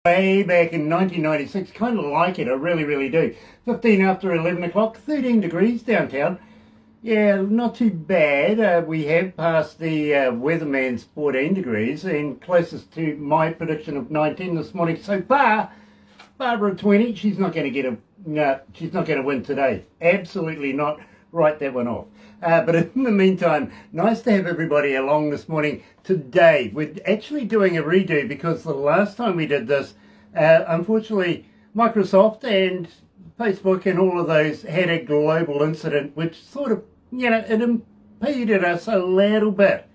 Way back in 1996, kind of like it, I really do. 15 after 11 o'clock, 13 degrees downtown. Yeah, not too bad. We have passed the weatherman's 14 degrees and closest to my prediction of 19 this morning so far. Barbara 20, she's not going to get she's not going to win today. Absolutely not. Write that one off. But in the meantime, nice to have everybody along this morning. Today, we're actually doing a redo because the last time we did this, unfortunately, Microsoft and Facebook and all of those had a global incident which sort of, it impeded us a little bit.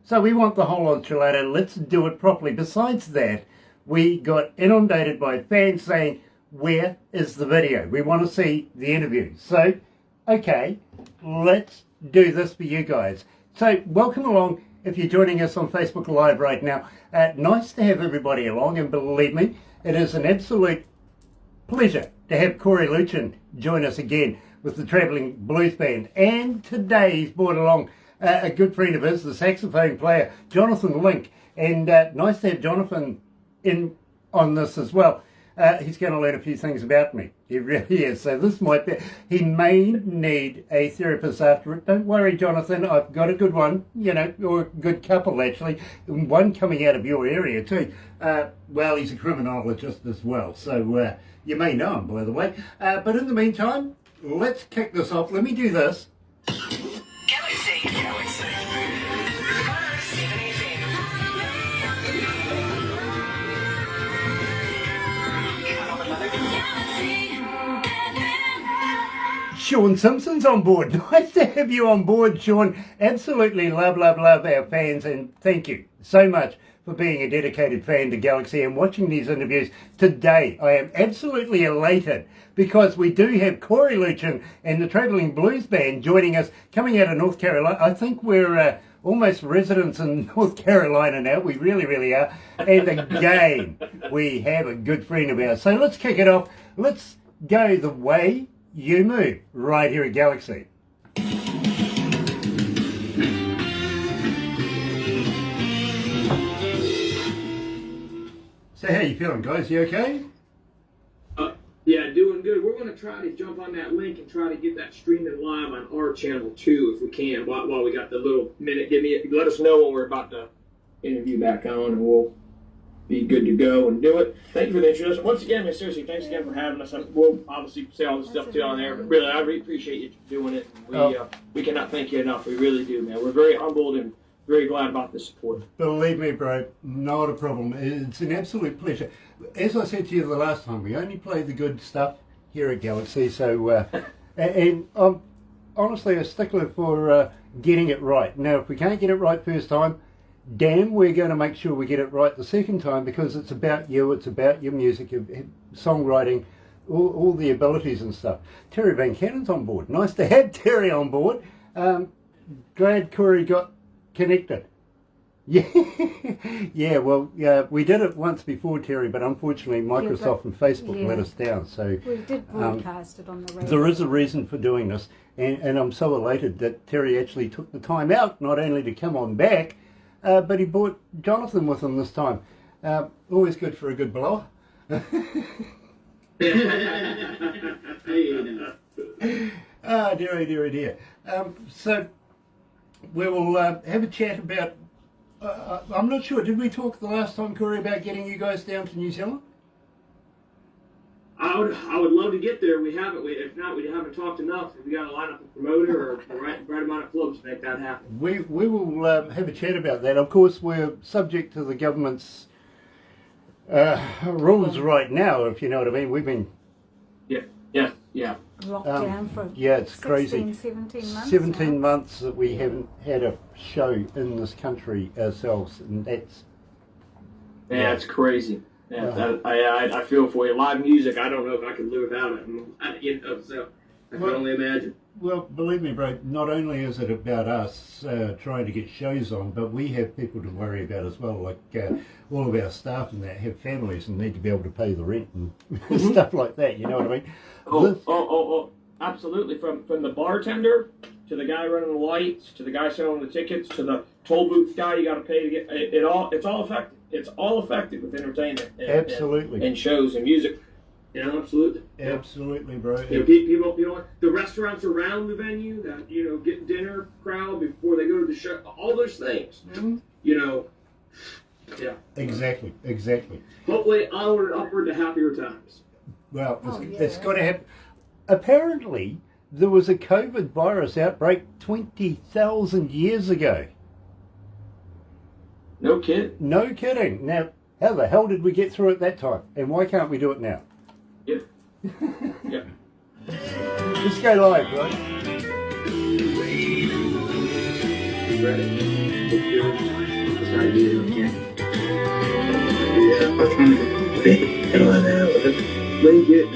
So we want the whole enchilada. Let's do it properly. Besides that, we got inundated by fans saying, where is the video? We want to see the interview. So, okay, let's do this for you guys. So welcome along if you're joining us on Facebook Live right now. Nice to have everybody along, and believe me, it is an absolute pleasure to have Cory Luetjen join us again with the Travelling Blues Band. And today he's brought along a good friend of his, the saxophone player, Jonathan Link. And nice to have Jonathan in on this as well. He's going to learn a few things about me. He really is. So this might be, he may need a therapist after it. Don't worry, Jonathan, I've got a good one, or a good couple actually. One coming out of your area too. Well, he's a criminologist as well. So you may know him, by the way. But in the meantime, let's kick this off. Let me do this. Galaxy. Sean Simpson's on board. Nice to have you on board, Sean. Absolutely love our fans, and thank you so much for being a dedicated fan to Galaxy and watching these interviews. Today, I am absolutely elated because we do have Cory Luetjen and the Travelling Blues Band joining us, coming out of North Carolina. I think we're almost residents in North Carolina now. We really are. And again, we have a good friend of ours. So let's kick it off. Let's go the way you move right here at Galaxy. So how you feeling, guys? You okay? Yeah, doing good. We're going to try to jump on that link and try to get that streaming live on our channel too, if we can, while we got the little minute. Let us know when we're about to interview back on, and we'll be good to go and do it. Thank you for the introduction. Once again, Miss Seriously, thanks again for having us. We'll obviously say all this stuff too on there, but really, I really appreciate you doing it. We cannot thank you enough. We really do, man. We're very humbled and very glad about the support. Believe me, bro, not a problem. It's an absolute pleasure. As I said to you the last time, we only play the good stuff here at Galaxy, so and I'm honestly a stickler for getting it right. Now, if we can't get it right first time, damn, we're going to make sure we get it right the second time, because it's about you, it's about your music, your songwriting, all the abilities and stuff. Terry Van Cannon's on board. Nice to have Terry on board. Glad Cory got connected. Yeah, well, we did it once before, Terry, but unfortunately Microsoft and Facebook let us down. So we did broadcast it on the radio. There is a reason for doing this, and I'm so elated that Terry actually took the time out, not only to come on back, but he brought Jonathan with him this time. Always good for a good blower. Ah, dear. So we will have a chat about, I'm not sure, did we talk the last time, Cory, about getting you guys down to New Zealand? I would love to get there. We haven't. If not, we haven't talked enough. If we got to line up a promoter or the right amount of clubs to make that happen. We will have a chat about that. Of course, we're subject to the government's rules right now, if you know what I mean. We've been... Yeah. Locked down for it's 16, crazy. 17 months 17 now. months that we haven't had a show in this country ourselves, and that's... Yeah, it's crazy. Yeah, I feel for you. Live music, I don't know if I could live without it. So I can only imagine. Well, believe me, bro, not only is it about us trying to get shows on, but we have people to worry about as well. Like all of our staff and that have families and need to be able to pay the rent and stuff like that. You know what I mean? Oh, absolutely. From the bartender to the guy running the lights to the guy selling the tickets to the toll booth guy you got to pay to get it all. It's all affected. it's all effective with entertainment Absolutely. and shows and music. Absolutely. Absolutely, bro. People, the restaurants around the venue that, get dinner crowd before they go to the show, all those things, yeah. Exactly. Hopefully onward and upward to happier times. Well, it's got to happen. Apparently, there was a COVID virus outbreak 20,000 years ago. No kidding. No kidding. Now, how the hell did we get through it that time? And why can't we do it now? Yeah. Yeah. Let's go live, right? Ready? Let's try to do it again. Link it.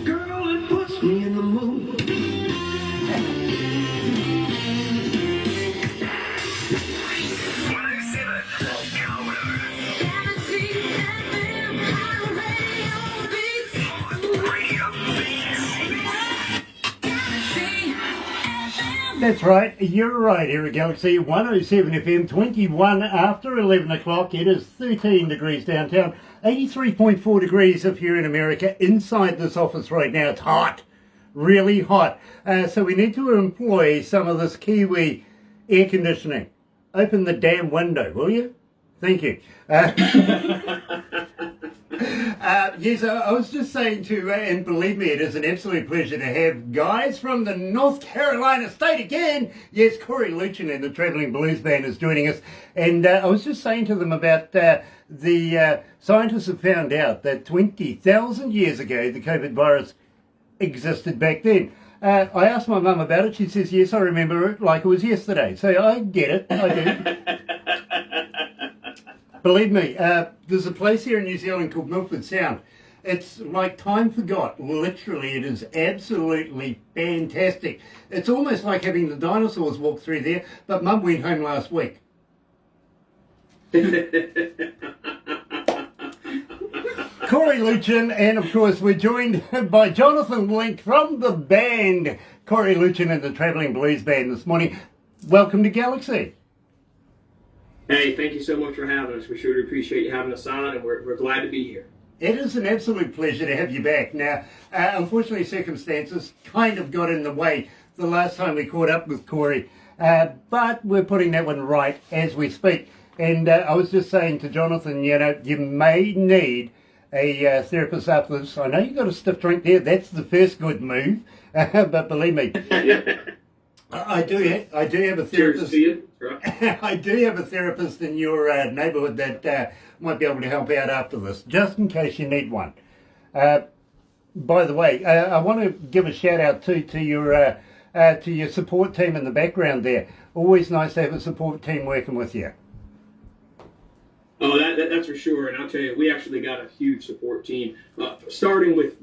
Girl, it puts me in the mood. That's right, you're right here at Galaxy 107 FM, 21 after 11 o'clock. It is 13 degrees downtown, 83.4 degrees if you're in America. Inside this office right now, it's hot, really hot. So we need to employ some of this Kiwi air conditioning. Open the damn window, will you? Thank you. Yes, I was just saying to, and believe me, it is an absolute pleasure to have guys from the North Carolina state again. Yes, Cory Luetjen and the Travelling Blues Band is joining us. And I was just saying to them about the scientists have found out that 20,000 years ago, the COVID virus existed back then. I asked my mum about it. She says, yes, I remember it like it was yesterday. So I get it. I do. Believe me, there's a place here in New Zealand called Milford Sound. It's like time forgot. Literally, it is absolutely fantastic. It's almost like having the dinosaurs walk through there, but Mum went home last week. Cory Luetjen, and of course we're joined by Jonathan Link from the band, Cory Luetjen and the Travelling Blues Band this morning. Welcome to Galaxy. Hey, thank you so much for having us. We sure appreciate you having us on, and we're glad to be here. It is an absolute pleasure to have you back. Now, unfortunately, circumstances kind of got in the way the last time we caught up with Cory, but we're putting that one right as we speak. And I was just saying to Jonathan, you may need a therapist after this. I know you got a stiff drink there. That's the first good move. But believe me, I do have a therapist. Cheers to you. Right. I do have a therapist in your neighbourhood that might be able to help out after this, just in case you need one. By the way, I want to give a shout out to your support team in the background there. Always nice to have a support team working with you. Oh, that's for sure. And I'll tell you, we actually got a huge support team. Starting with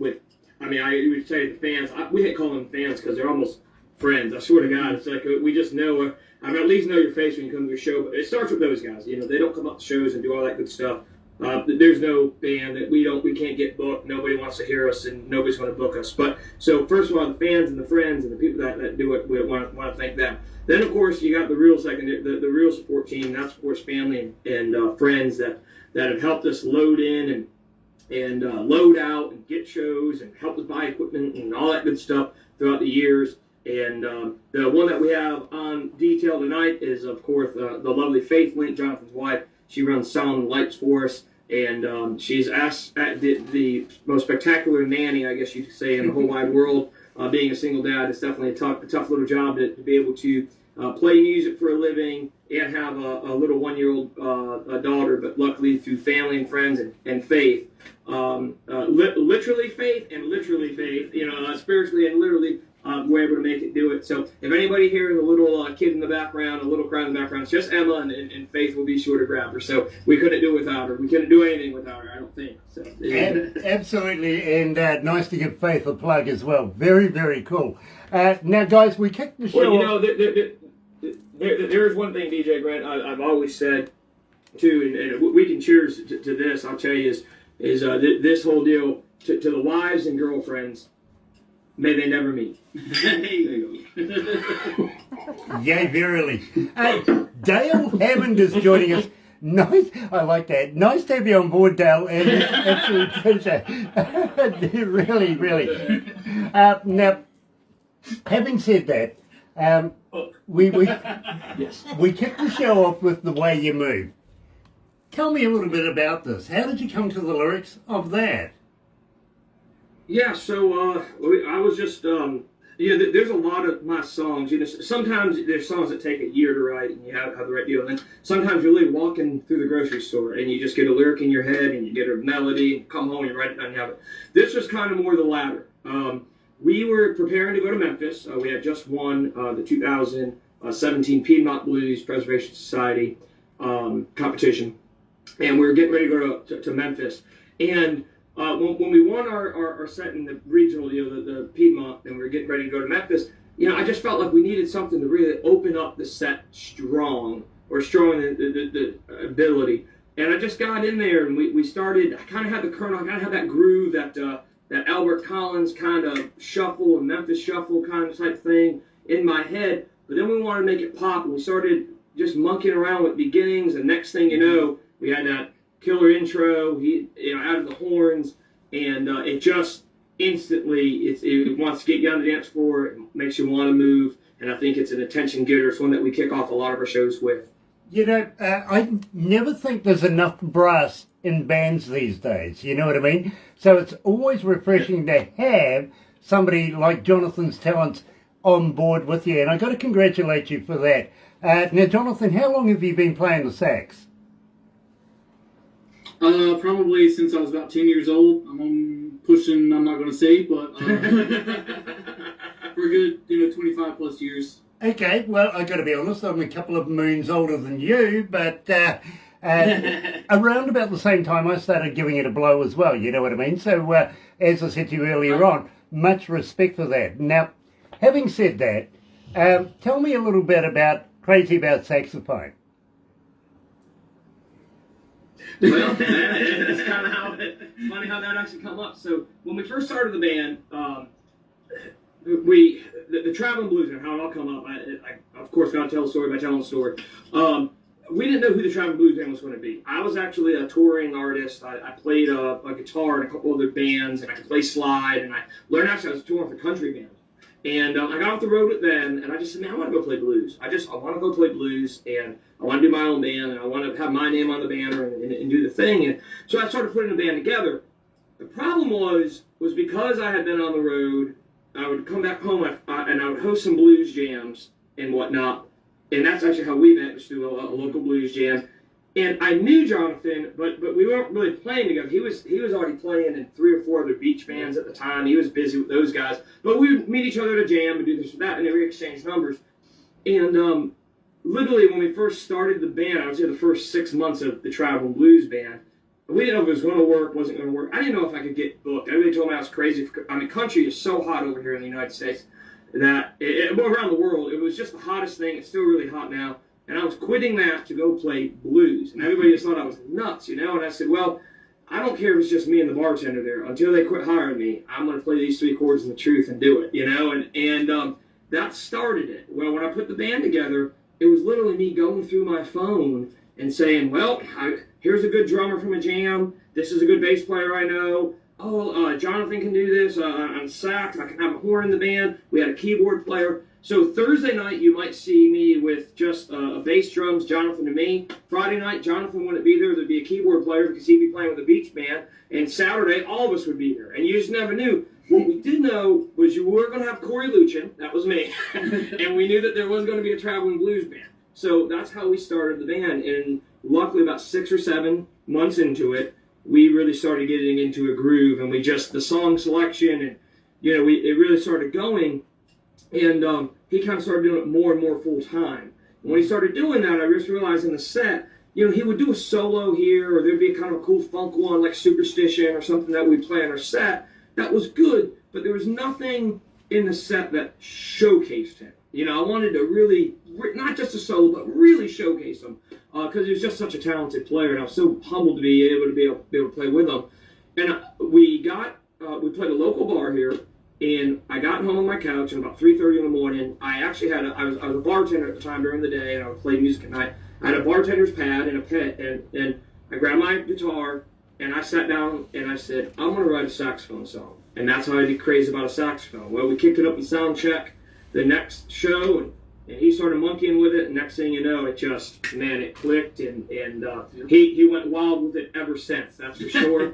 I would say the fans. We hate calling them fans because they're almost friends. I swear to God, it's like we just know. At least know your face when you come to a show. But it starts with those guys. They don't come up to shows and do all that good stuff. There's no band that we can't get booked. Nobody wants to hear us, and nobody's going to book us. But so first of all, the fans and the friends and the people that do it, we want to thank them. Then of course you got the real the real support team. That's of course family and friends that have helped us load in and load out and get shows and help us buy equipment and all that good stuff throughout the years. And the one that we have on detail tonight is, of course, the lovely Faith Link, Jonathan's wife. She runs Sound and Lights for us, and she's asked the most spectacular nanny, I guess you could say, in the whole wide world. Being a single dad, it's definitely a tough little job to be able to play music for a living and have a little 1-year-old daughter, but luckily through family and friends and faith, literally faith and literally faith, spiritually and literally. We're able to make it do it. So if anybody hears a little kid in the background, a little crowd in the background, it's just Emma, and Faith will be sure to grab her. So we couldn't do it without her. We couldn't do anything without her, I don't think. So, absolutely, and nice to give Faith a plug as well. Very, very cool. Now, guys, we kicked the show off. There is one thing, DJ Grant, I've always said, too, and we can cheers to this, I'll tell you, is this whole deal to the wives and girlfriends may they never meet. There you go. Yay, verily. Dale Hammond is joining us. Nice, I like that. Nice to have you on board, Dale, and absolute pleasure. Really, really. Now, having said that, we kicked the show off with The Way You Move. Tell me a little bit about this. How did you come to the lyrics of that? Yeah, so I was just, there's a lot of my songs. Sometimes there's songs that take a year to write, and you have the right deal. And then sometimes you're really walking through the grocery store, and you just get a lyric in your head, and you get a melody, and come home and you write it down and you have it. This was kind of more the latter. We were preparing to go to Memphis. We had just won the 2017 Piedmont Blues Preservation Society competition, and we were getting ready to go to Memphis. And when we won our set in the regional, the Piedmont, and we were getting ready to go to Memphis, I just felt like we needed something to really open up the set strong the ability. And I just got in there, and we started. I kind of had the kernel. I kind of had that groove, that Albert Collins kind of shuffle and Memphis shuffle kind of type thing in my head. But then we wanted to make it pop, and we started just monkeying around with beginnings. And next thing you know, we had that killer intro, out of the horns, and it just instantly, it wants to get you on the dance floor, it makes you want to move, and I think it's an attention getter. It's one that we kick off a lot of our shows with. I never think there's enough brass in bands these days, you know what I mean? So it's always refreshing to have somebody like Jonathan's talents on board with you, and I got to congratulate you for that. Now, Jonathan, how long have you been playing the sax? Probably since I was about 10 years old. I'm pushing, I'm not going to say, but for a good, 25 plus years. Okay, well, I got to be honest, I'm a couple of moons older than you, but around about the same time I started giving it a blow as well, you know what I mean? So, as I said to you earlier on, much respect for that. Now, having said that, tell me a little bit about Crazy About Saxophone. Well, that's kind of funny how that actually come up. So when we first started the band, the traveling blues and how it all come up. I of course got to tell the story by telling the story. We didn't know who the traveling blues band was going to be. I was actually a touring artist. I played a guitar in a couple other bands, and I could play slide. And I learned I was touring with a country band. And I got off the road with them, and I just said, man, I want to go play blues. I want to go play blues, and I want to do my own band, and I want to have my name on the banner and do the thing. And so I started putting a band together. The problem was because I had been on the road, I would come back home and I would host some blues jams and whatnot. And that's actually how we met, was through a local blues jam. And I knew Jonathan, but we weren't really playing together. He was already playing in 3 or 4 other beach bands at the time. He was busy with those guys. But we would meet each other at a jam and do this or that, and we exchanged numbers. And literally when we first started the band, I was here the first 6 months of the Traveling Blues Band. We didn't know if it was going to work, wasn't going to work. I didn't know if I could get booked. Everybody told me I was crazy. Country is so hot over here in the United States that, around the world, it was just the hottest thing. It's still really hot now. And I was quitting that to go play blues. And everybody just thought I was nuts, And I said, well, I don't care if it's just me and the bartender there. Until they quit hiring me, I'm going to play these 3 chords in the truth and do it, And that started it. Well, when I put the band together, it was literally me going through my phone and saying, well, here's a good drummer from a jam. This is a good bass player I know. Oh, Jonathan can do this on sax. I can have a horn in the band. We had a keyboard player. So Thursday night, you might see me with just a bass drums, Jonathan and me. Friday night, Jonathan wouldn't be there. There'd be a keyboard player because he'd be playing with a beach band. And Saturday, all of us would be there. And you just never knew. What we did know was you were going to have Cory Luetjen. That was me. And we knew that there was going to be a traveling blues band. So that's how we started the band. And luckily, about 6 or 7 months into it, we really started getting into a groove. And the song selection, and, it really started going. And he kind of started doing it more and more full time. And when he started doing that, I just realized in the set, he would do a solo here, or there'd be a kind of a cool funk one like Superstition or something that we'd play in our set. That was good, but there was nothing in the set that showcased him. I wanted to really, not just a solo, but really showcase him, because he was just such a talented player, and I was so humbled to be able to play with him. And we played a local bar here, And I got home on my couch, and about 3:30 in the morning, I actually I was a bartender at the time during the day, and I would play music at night. I had a bartender's pad and a pen, and I grabbed my guitar, and I sat down, and I said, I'm going to write a saxophone song. And that's how I get crazy about a saxophone. Well, we kicked it up in sound check the next show, and he started monkeying with it, and next thing you know, it just, man, it clicked, and he went wild with it ever since, that's for sure.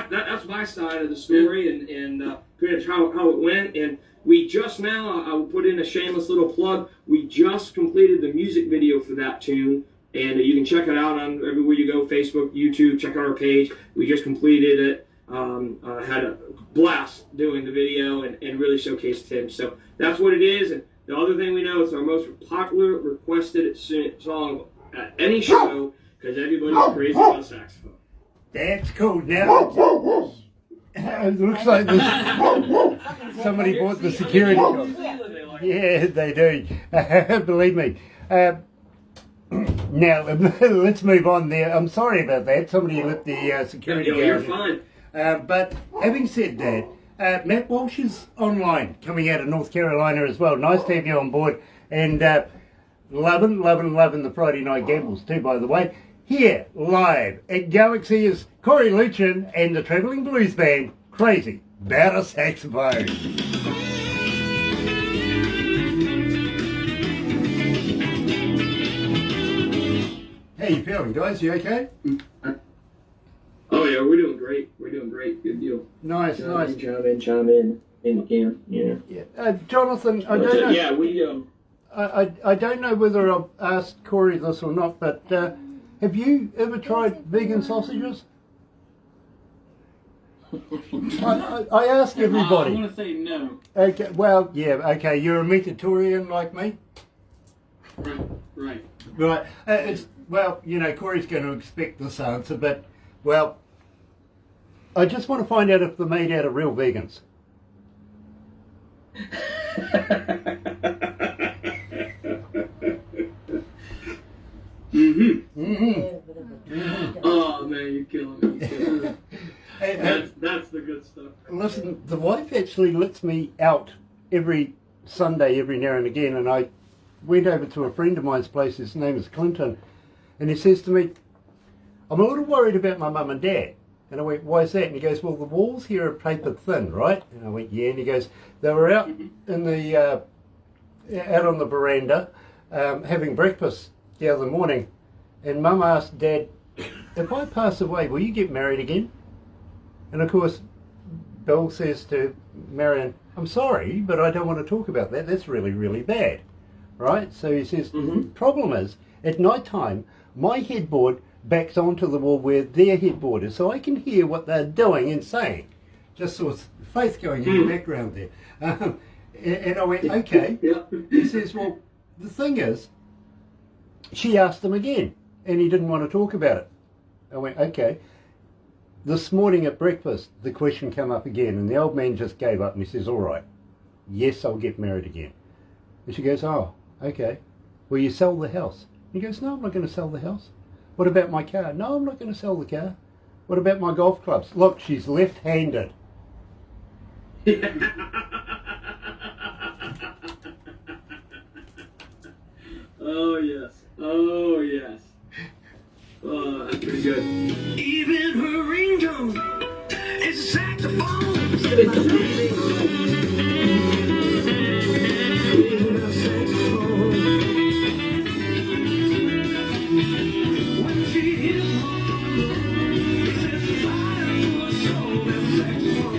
That's my side of the story, and pretty much how it went. And we just now, I will put in a shameless little plug, we just completed the music video for that tune, and you can check it out on everywhere you go, Facebook, YouTube, check out our page. We just completed it. Had a blast doing the video and really showcased him. So that's what it is. And the other thing we know, it's our most popular requested song at any show because everybody's crazy about saxophone. That's cool. Now it looks like somebody bought the security guard. Yeah, they do. Believe me. Now let's move on there. I'm sorry about that. Somebody lit the security guard. You're fine. But having said that, Matt Walsh is online, coming out of North Carolina as well. Nice to have you on board. And loving the Friday Night Gambles too, by the way. Here, live at Galaxy is Cory Luetjen and the Travelling Blues Band, Crazy About a Saxophone. How you feeling, guys? You okay? Oh yeah, we're doing great. Good deal. Nice. Chime in when you can. Yeah. Jonathan, I don't know. Yeah, we. I don't know whether I've asked Cory this or not, but have you ever tried vegan sausages? I ask everybody. I'm going to say no. Okay. Well, yeah. Okay. You're a meatatarian like me. Right. Right. Well, you know, Cory's going to expect this answer, but well, I just want to find out if they're made out of real vegans. Oh man, you're killing me. That's the good stuff. Listen, the wife actually lets me out every Sunday, every now and again, and I went over to a friend of mine's place, his name is Clinton, and he says to me, I'm a little worried about my mum and dad. And I went, why is that? And he goes, well, the walls here are paper thin, right? And I went, yeah. And he goes, they were out in the out on the veranda having breakfast the other morning, and Mum asked Dad, if I pass away, will you get married again? And of course, Bill says to Marion, I'm sorry, but I don't want to talk about that. That's really, really bad, right? So he says, the problem is, at night time, my headboard backs onto the wall where their headboard is, so I can hear what they're doing and saying. Just sort of faith going in the background there. And I went, okay. He says, well, the thing is, she asked him again, and he didn't want to talk about it. I went, okay. This morning at breakfast, the question came up again, and the old man just gave up, and he says, all right, yes, I'll get married again. And she goes, oh, okay. Will you sell the house? He goes, no, I'm not going to sell the house. What about my car? No, I'm not going to sell the car. What about my golf clubs? Look, she's left-handed. Oh, yes. Oh, yes. Oh, that's pretty good. Even her ringtone is a saxophone. When she hears one, it sets fire to her soul. That saxophone.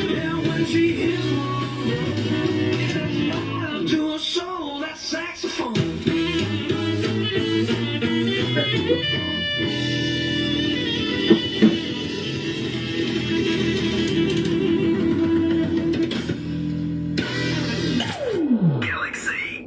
Yeah, when she hears one, it sets fire to her soul. That saxophone. Galaxy.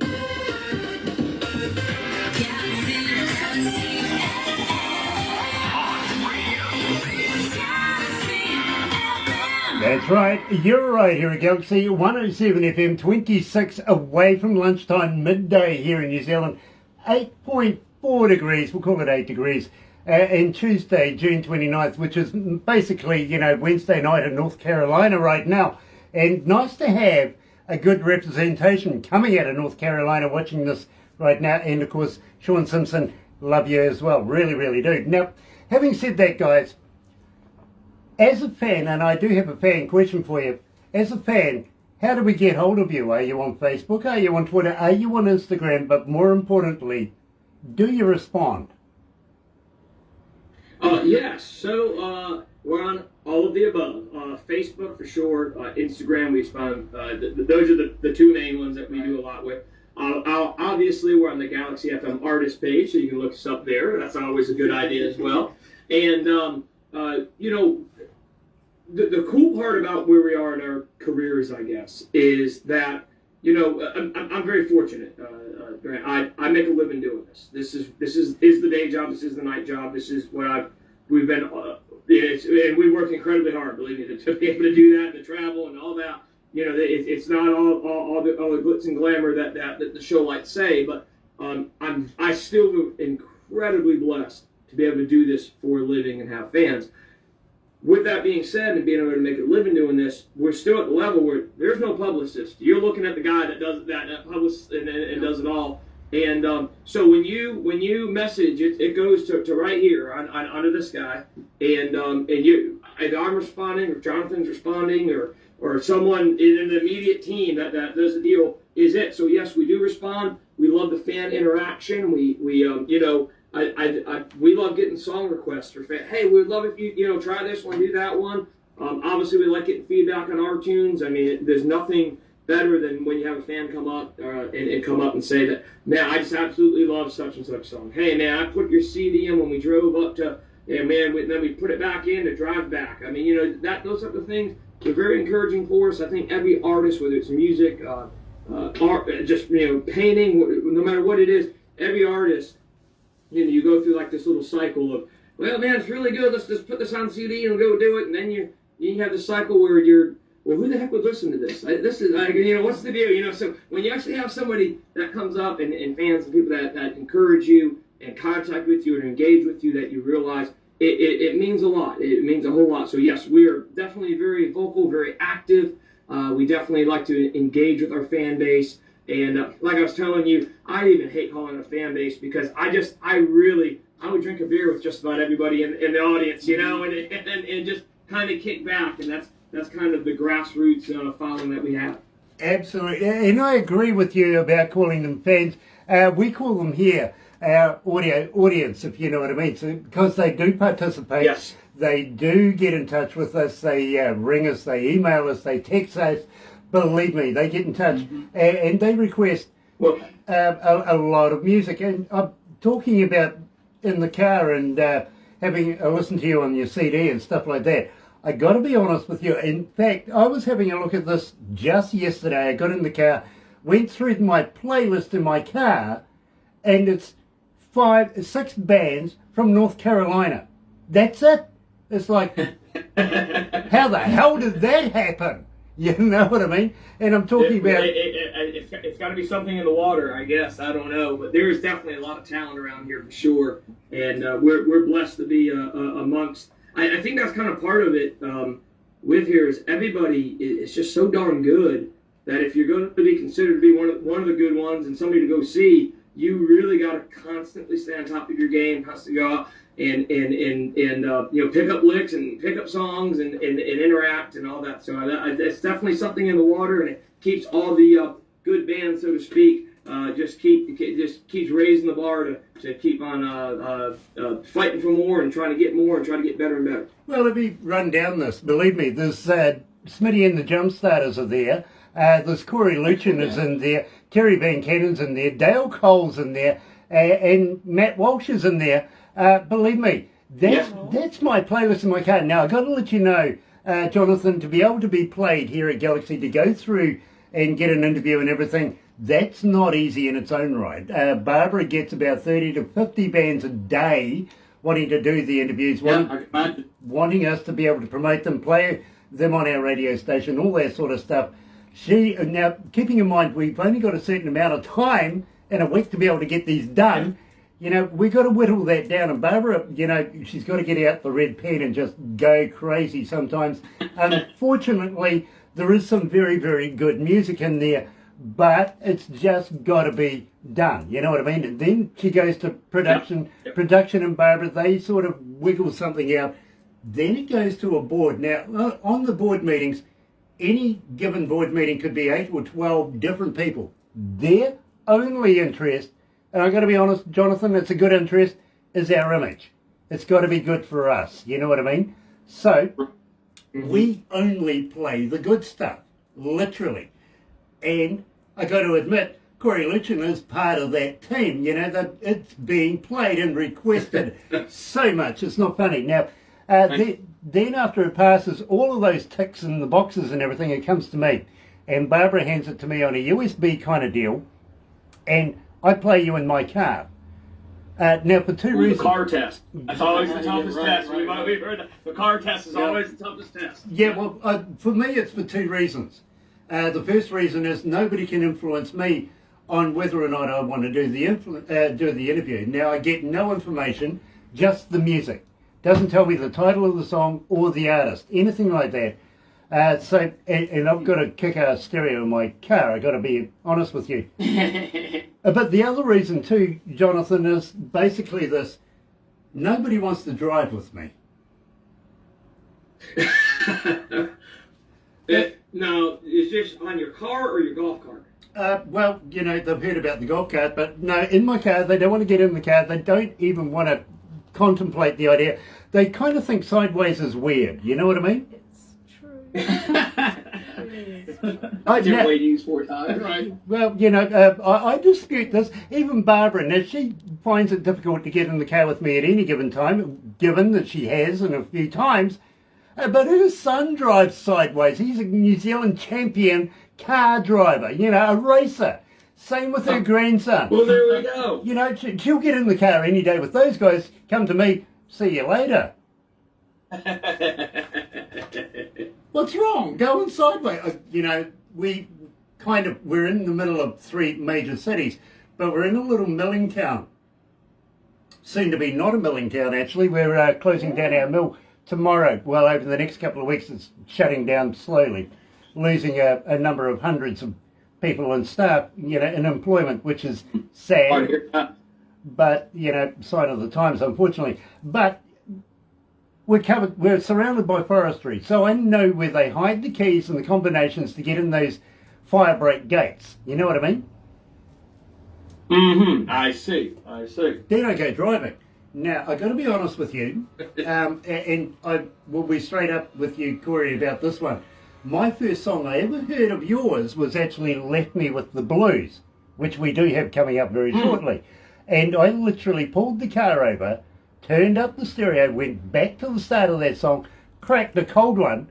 That's right, you're right here at Galaxy 107 FM, 26 away from lunchtime, midday here in New Zealand, 8.4 degrees, we'll call it 8 degrees. and Tuesday, June 29th, which is basically, Wednesday night in North Carolina right now. And nice to have a good representation coming out of North Carolina watching this right now. And, of course, Sean Simpson, love you as well. Really, really do. Now, having said that, guys, as a fan, and I do have a fan question for you, as a fan, how do we get hold of you? Are you on Facebook? Are you on Twitter? Are you on Instagram? But more importantly, do you respond? Yes. So we're on all of the above. Facebook for sure. Instagram, we respond. Those are the two main ones that we do a lot with. Obviously, we're on the Galaxy FM artist page, so you can look us up there. That's always a good idea as well. And, the cool part about where we are in our careers, I guess, is that, I'm very fortunate. I make a living doing this. This is the day job. This is the night job. This is what we've been, and we work incredibly hard, believe me, to be able to do that and to travel and all that. It's not all the glitz and glamour that the show might say, but I still feel incredibly blessed to be able to do this for a living and have fans. With that being said, and being able to make a living doing this, we're still at the level where there's no publicist. You're looking at the guy that does that publishes and does it all. And so when you message, it goes to right here under this guy, and either I'm responding or Jonathan's responding or someone in the immediate team that does the deal is it. So yes, we do respond. We love the fan interaction. We love getting song requests for fans. Hey, we'd love if you try this one, do that one. Obviously, we like getting feedback on our tunes. I mean, there's nothing better than when you have a fan come up and come up and say that, man, I just absolutely love such and such song. Hey, man, I put your CD in when we drove up to, and then we put it back in to drive back. I mean, those type of things are very encouraging for us. I think every artist, whether it's music, art, just painting, no matter what it is, every artist. You go through like this little cycle of, well, man, it's really good. Let's just put this on CD and go do it. And then you have this cycle where well, who the heck would listen to this? This is, what's the deal? So when you actually have somebody that comes up and fans and people that encourage you and contact with you and engage with you, that you realize it means a lot. It means a whole lot. So yes, we are definitely very vocal, very active. We definitely like to engage with our fan base. And like I was telling you, I even hate calling it a fan base because I would drink a beer with just about everybody in the audience, and just kind of kick back. And that's kind of the grassroots following that we have. Absolutely. And I agree with you about calling them fans. We call them here our audio audience, if you know what I mean. So, because they do participate. Yes. They do get in touch with us. They ring us. They email us. They text us. Believe me, they get in touch and they request a lot of music. And I'm talking about in the car and having a listen to you on your CD and stuff like that. I got to be honest with you. In fact, I was having a look at this just yesterday. I got in the car, went through my playlist in my car, and it's 6 bands from North Carolina. That's it. It's like, how the hell did that happen? You know what I mean? And I'm talking about... It's got to be something in the water, I guess. I don't know. But there is definitely a lot of talent around here for sure. And we're blessed to be amongst... I think that's kind of part of it with here is everybody is just so darn good that if you're going to be considered to be one of the good ones and somebody to go see, you really got to constantly stay on top of your game, constantly go out and pick up licks and pick up songs and interact and all that. So it's definitely something in the water, and it keeps all the good bands, so to speak, just keeps raising the bar to keep on fighting for more and trying to get more and trying to get better and better. Well, let me run down this. Believe me, there's Smitty and the Jumpstarters are there. There's Cory Luetjen is in there. Terry Van Cannon's in there. Dale Cole's in there. And Matt Walsh is in there. Believe me, that's my playlist in my car. Now, I've got to let you know, Jonathan, to be able to be played here at Galaxy, to go through and get an interview and everything, that's not easy in its own right. Barbara gets about 30 to 50 bands a day wanting to do the interviews, wanting us to be able to promote them, play them on our radio station, all that sort of stuff. Now, keeping in mind, we've only got a certain amount of time in a week to be able to get these done. You know, we got to whittle that down. And Barbara, you know, she's got to get out the red pen and just go crazy sometimes. Unfortunately, there is some very, very good music in there, but it's just got to be done. You know what I mean? And then she goes to production. Yep. Production and Barbara, they sort of wiggle something out. Then it goes to a board. Now, on the board meetings, any given board meeting could be 8 or 12 different people. Their only interest, and I've got to be honest, Jonathan, it's a good interest, is our image. It's got to be good for us. You know what I mean? So, we only play the good stuff, literally. And I got to admit, Cory Luetjen is part of that team. You know, that it's being played and requested so much. It's not funny. Now, then after it passes all of those ticks in the boxes and everything, it comes to me. And Barbara hands it to me on a USB kind of deal. And I play you in my car. Now, for two reasons. The car test. That's always the toughest test. We've heard that. The car test is always the toughest test. Yeah, well, for me, it's for two reasons. The first reason is nobody can influence me on whether or not I want to do the interview. Now, I get no information, just the music. Doesn't tell me the title of the song or the artist, anything like that. And I've got a kick-ass stereo in my car, I've got to be honest with you. But the other reason too, Jonathan, is basically this: nobody wants to drive with me. Now, is this on your car or your golf cart? Well, you know, they've heard about the golf cart, but no, in my car, they don't want to get in the car. They don't even want to contemplate the idea. They kind of think sideways is weird. You know what I mean? It's true. Different way to use 4 times, right? Well, you know, I dispute this. Even Barbara, now she finds it difficult to get in the car with me at any given time, given that she has in a few times. But her son drives sideways. He's a New Zealand champion car driver, you know, a racer. Same with her grandson. Well, there we go. You know, she'll get in the car any day with those guys. Come to me, see you later. What's wrong? Going sideways. You know, we're in the middle of 3 major cities, but we're in a little milling town. Soon to be not a milling town, actually. We're closing down our mill tomorrow. Well, over the next couple of weeks, it's shutting down slowly, losing a number of hundreds of people and staff, you know, in employment, which is sad. But, you know, sign of the times, unfortunately. But we're surrounded by forestry, so I know where they hide the keys and the combinations to get in those fire break gates. You know what I mean? Mm-hmm. I see. Then I go driving. Now, I've got to be honest with you, and I will be straight up with you, Cory, about this one. My first song I ever heard of yours was actually Left Me With The Blues, which we do have coming up very shortly. And I literally pulled the car over, turned up the stereo, went back to the start of that song, cracked a cold one,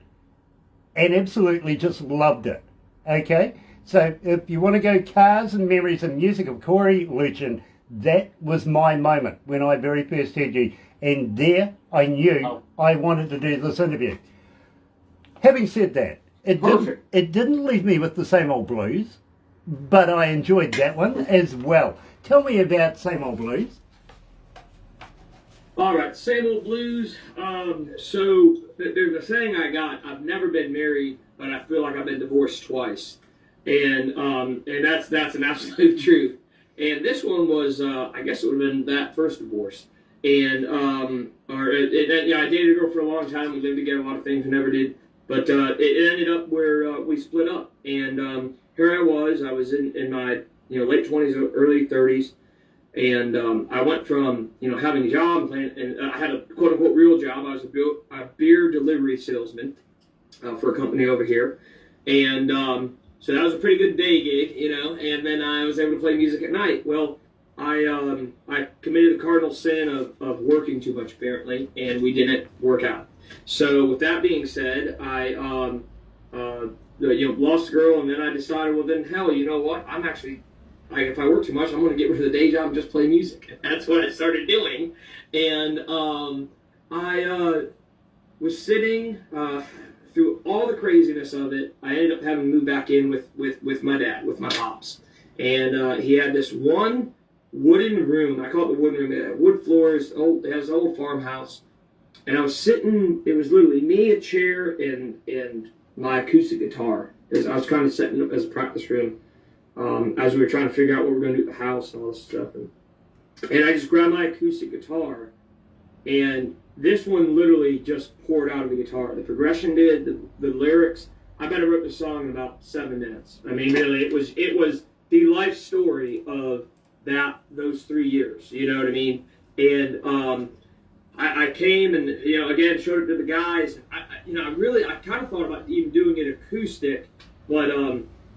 and absolutely just loved it. Okay? So if you want to go cars and memories and music of Cory Luetjen, that was my moment when I very first heard you. And there I knew I wanted to do this interview. Having said that, it didn't leave me with the same old blues, but I enjoyed that one as well. Tell me about Same Old Blues. All right, Same Old Blues. So there's a saying I got: I've never been married, but I feel like I've been divorced twice, and that's an absolute truth. And this one was, I guess it would have been that first divorce. And I dated a girl for a long time. We lived together, a lot of things we never did. But it ended up where we split up. And here I was in my late 20s, early 30s. And I went from having a job and I had a quote unquote real job. I was a beer delivery salesman for a company over here. And so that was a pretty good day gig, and then I was able to play music at night. Well, I committed the cardinal sin of working too much, apparently, and we didn't work out. So with that being said, I lost a girl, and then I decided, well, then hell, you know what? I'm actually, if I work too much, I'm going to get rid of the day job and just play music. And that's what I started doing. And I was sitting through all the craziness of it. I ended up having to move back in with my dad, with my pops. And he had this one wooden room. I call it the wooden room. It had wood floors. It has an old farmhouse. And I was sitting. It was literally me, a chair, and my acoustic guitar. I was kind of setting it up as a practice room as we were trying to figure out what we were going to do at the house and all this stuff. And I just grabbed my acoustic guitar, and this one literally just poured out of the guitar. The progression did, the lyrics. I bet I wrote the song in about 7 minutes. I mean, really, it was the life story of those 3 years. You know what I mean? And I came and, again, showed it to the guys. I kind of thought about even doing it acoustic, but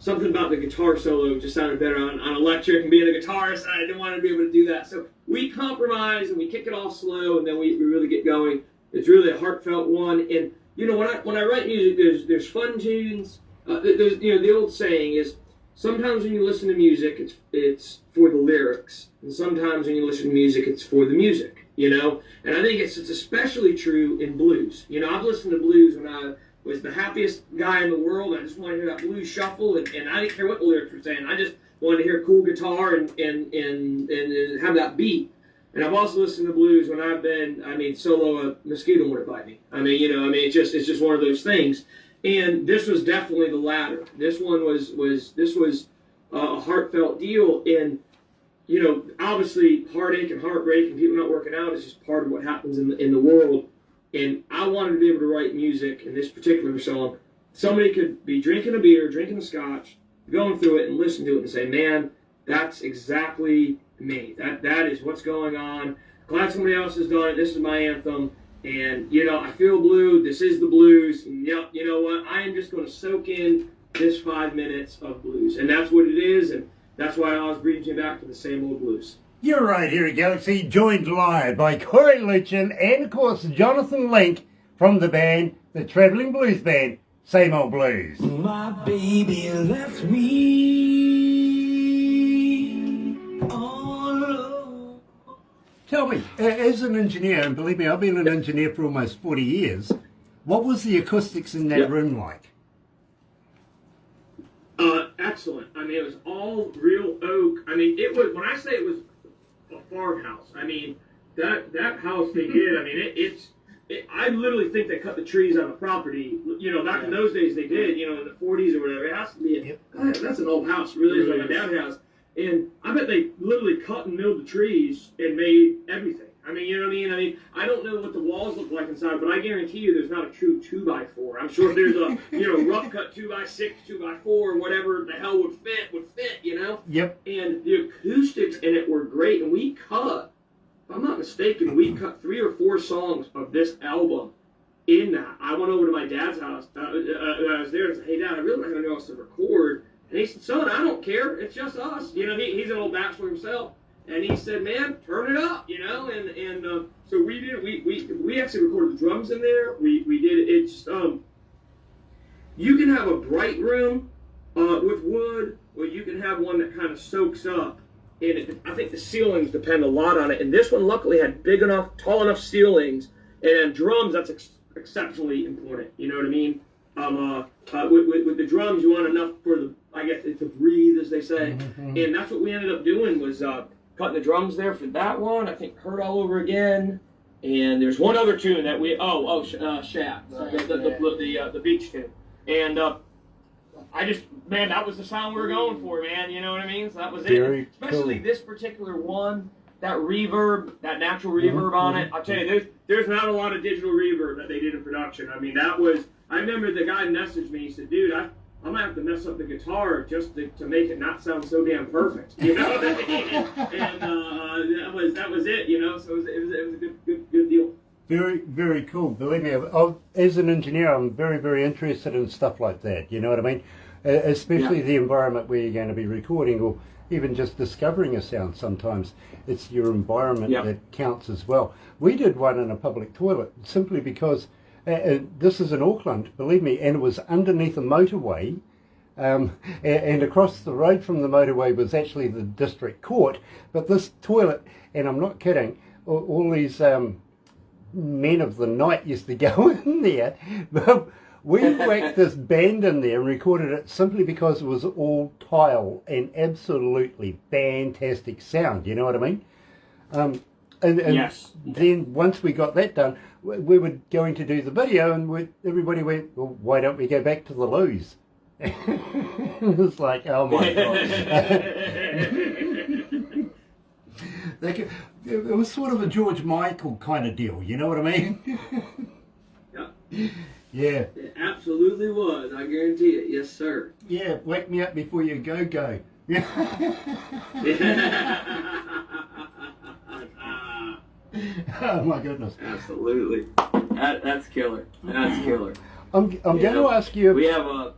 something about the guitar solo just sounded better on electric, and being a guitarist, I didn't want to be able to do that. So we compromise and we kick it off slow, and then we really get going. It's really a heartfelt one. And, when I write music, there's fun tunes. There's, the old saying is, sometimes when you listen to music, it's for the lyrics, and sometimes when you listen to music, it's for the music. And I think it's especially true in blues. I've listened to blues when I was the happiest guy in the world. I just wanted to hear that blues shuffle, and I didn't care what the lyrics were saying. I just wanted to hear a cool guitar and have that beat. And I've also listened to blues when I've been, solo a mosquito wouldn't bite me. It's just one of those things. And this was definitely the latter. This one was a heartfelt deal. And obviously heartache and heartbreak and people not working out is just part of what happens in the world. And I wanted to be able to write music in this particular song. Somebody could be drinking a beer, drinking a scotch, going through it and listen to it and say, man, that's exactly me. That is what's going on. Glad somebody else has done it. This is my anthem. And, I feel blue. This is the blues. And you know what? I am just going to soak in this 5 minutes of blues. And that's what it is. And that's why I always brings me back to the same old blues. You're right here at Galaxy, joined live by Cory Luetjen and, of course, Jonathan Link from the band, the Traveling Blues Band, Same Old Blues. My baby left me all alone. Tell me, as an engineer, and believe me, I've been an engineer for almost 40 years, what was the acoustics in that room like? Excellent. It was all real oak. It was, when I say it was a farmhouse, that house they did, I literally think they cut the trees on the property. Back in those days they did, in the 40s or whatever. It has to be, that's an old house, really is like a dad house. And I bet they literally cut and milled the trees and made everything. You know what I mean? I don't know what the walls look like inside, but I guarantee you there's not a true 2x4. I'm sure there's a, rough cut 2x6, 2x4, whatever the hell would fit, Yep. And the acoustics in it were great. And we cut, if I'm not mistaken, we cut 3 or 4 songs of this album in that. I went over to my dad's house. I was there and said, hey, Dad, I really don't have anything else to record. And he said, son, I don't care. It's just us. He's an old bachelor himself. And he said, man, turn it up, and so we did. We actually recorded the drums in there. We did it. It's you can have a bright room with wood, or you can have one that kind of soaks up. And I think the ceilings depend a lot on it. And this one luckily had big enough, tall enough ceilings, and drums. That's exceptionally important. You know what I mean? With the drums, you want enough for it to breathe, as they say. Mm-hmm. And that's what we ended up doing was. Cutting the drums there for that one. I think Hurt All Over Again. And there's one other tune that we Shaft, the beach tune. And that was the sound we were going for, man. You know what I mean? So that was it. Especially this particular one, that reverb, that natural reverb on it. I'll tell you, there's not a lot of digital reverb that they did in production. I remember the guy messaged me. He said, dude, I'm going to have to mess up the guitar just to make it not sound so damn perfect, And that was it, So it was a good deal. Very, very cool. Believe me, as an engineer, I'm very, very interested in stuff like that. You know what I mean? Especially the environment where you're going to be recording, or even just discovering a sound. Sometimes it's your environment that counts as well. We did one in a public toilet simply because. This is in Auckland, believe me, and it was underneath a motorway, and across the road from the motorway was actually the district court. But this toilet, and I'm not kidding, all these men of the night used to go in there. But We whacked this band in there and recorded it simply because it was all tile and absolutely fantastic sound, you know what I mean? And Yes. then once we got that done, we were going to do the video, and everybody went, well, why don't we go back to the loos? It was like, oh my God. It was sort of a George Michael kind of deal, you know what I mean? Yeah. Yeah. It absolutely was. I guarantee it. Yes, sir. Yeah, wake me up before you go. Yeah. Oh my goodness. Absolutely. That's killer. That's killer. I'm going to ask you. We have a.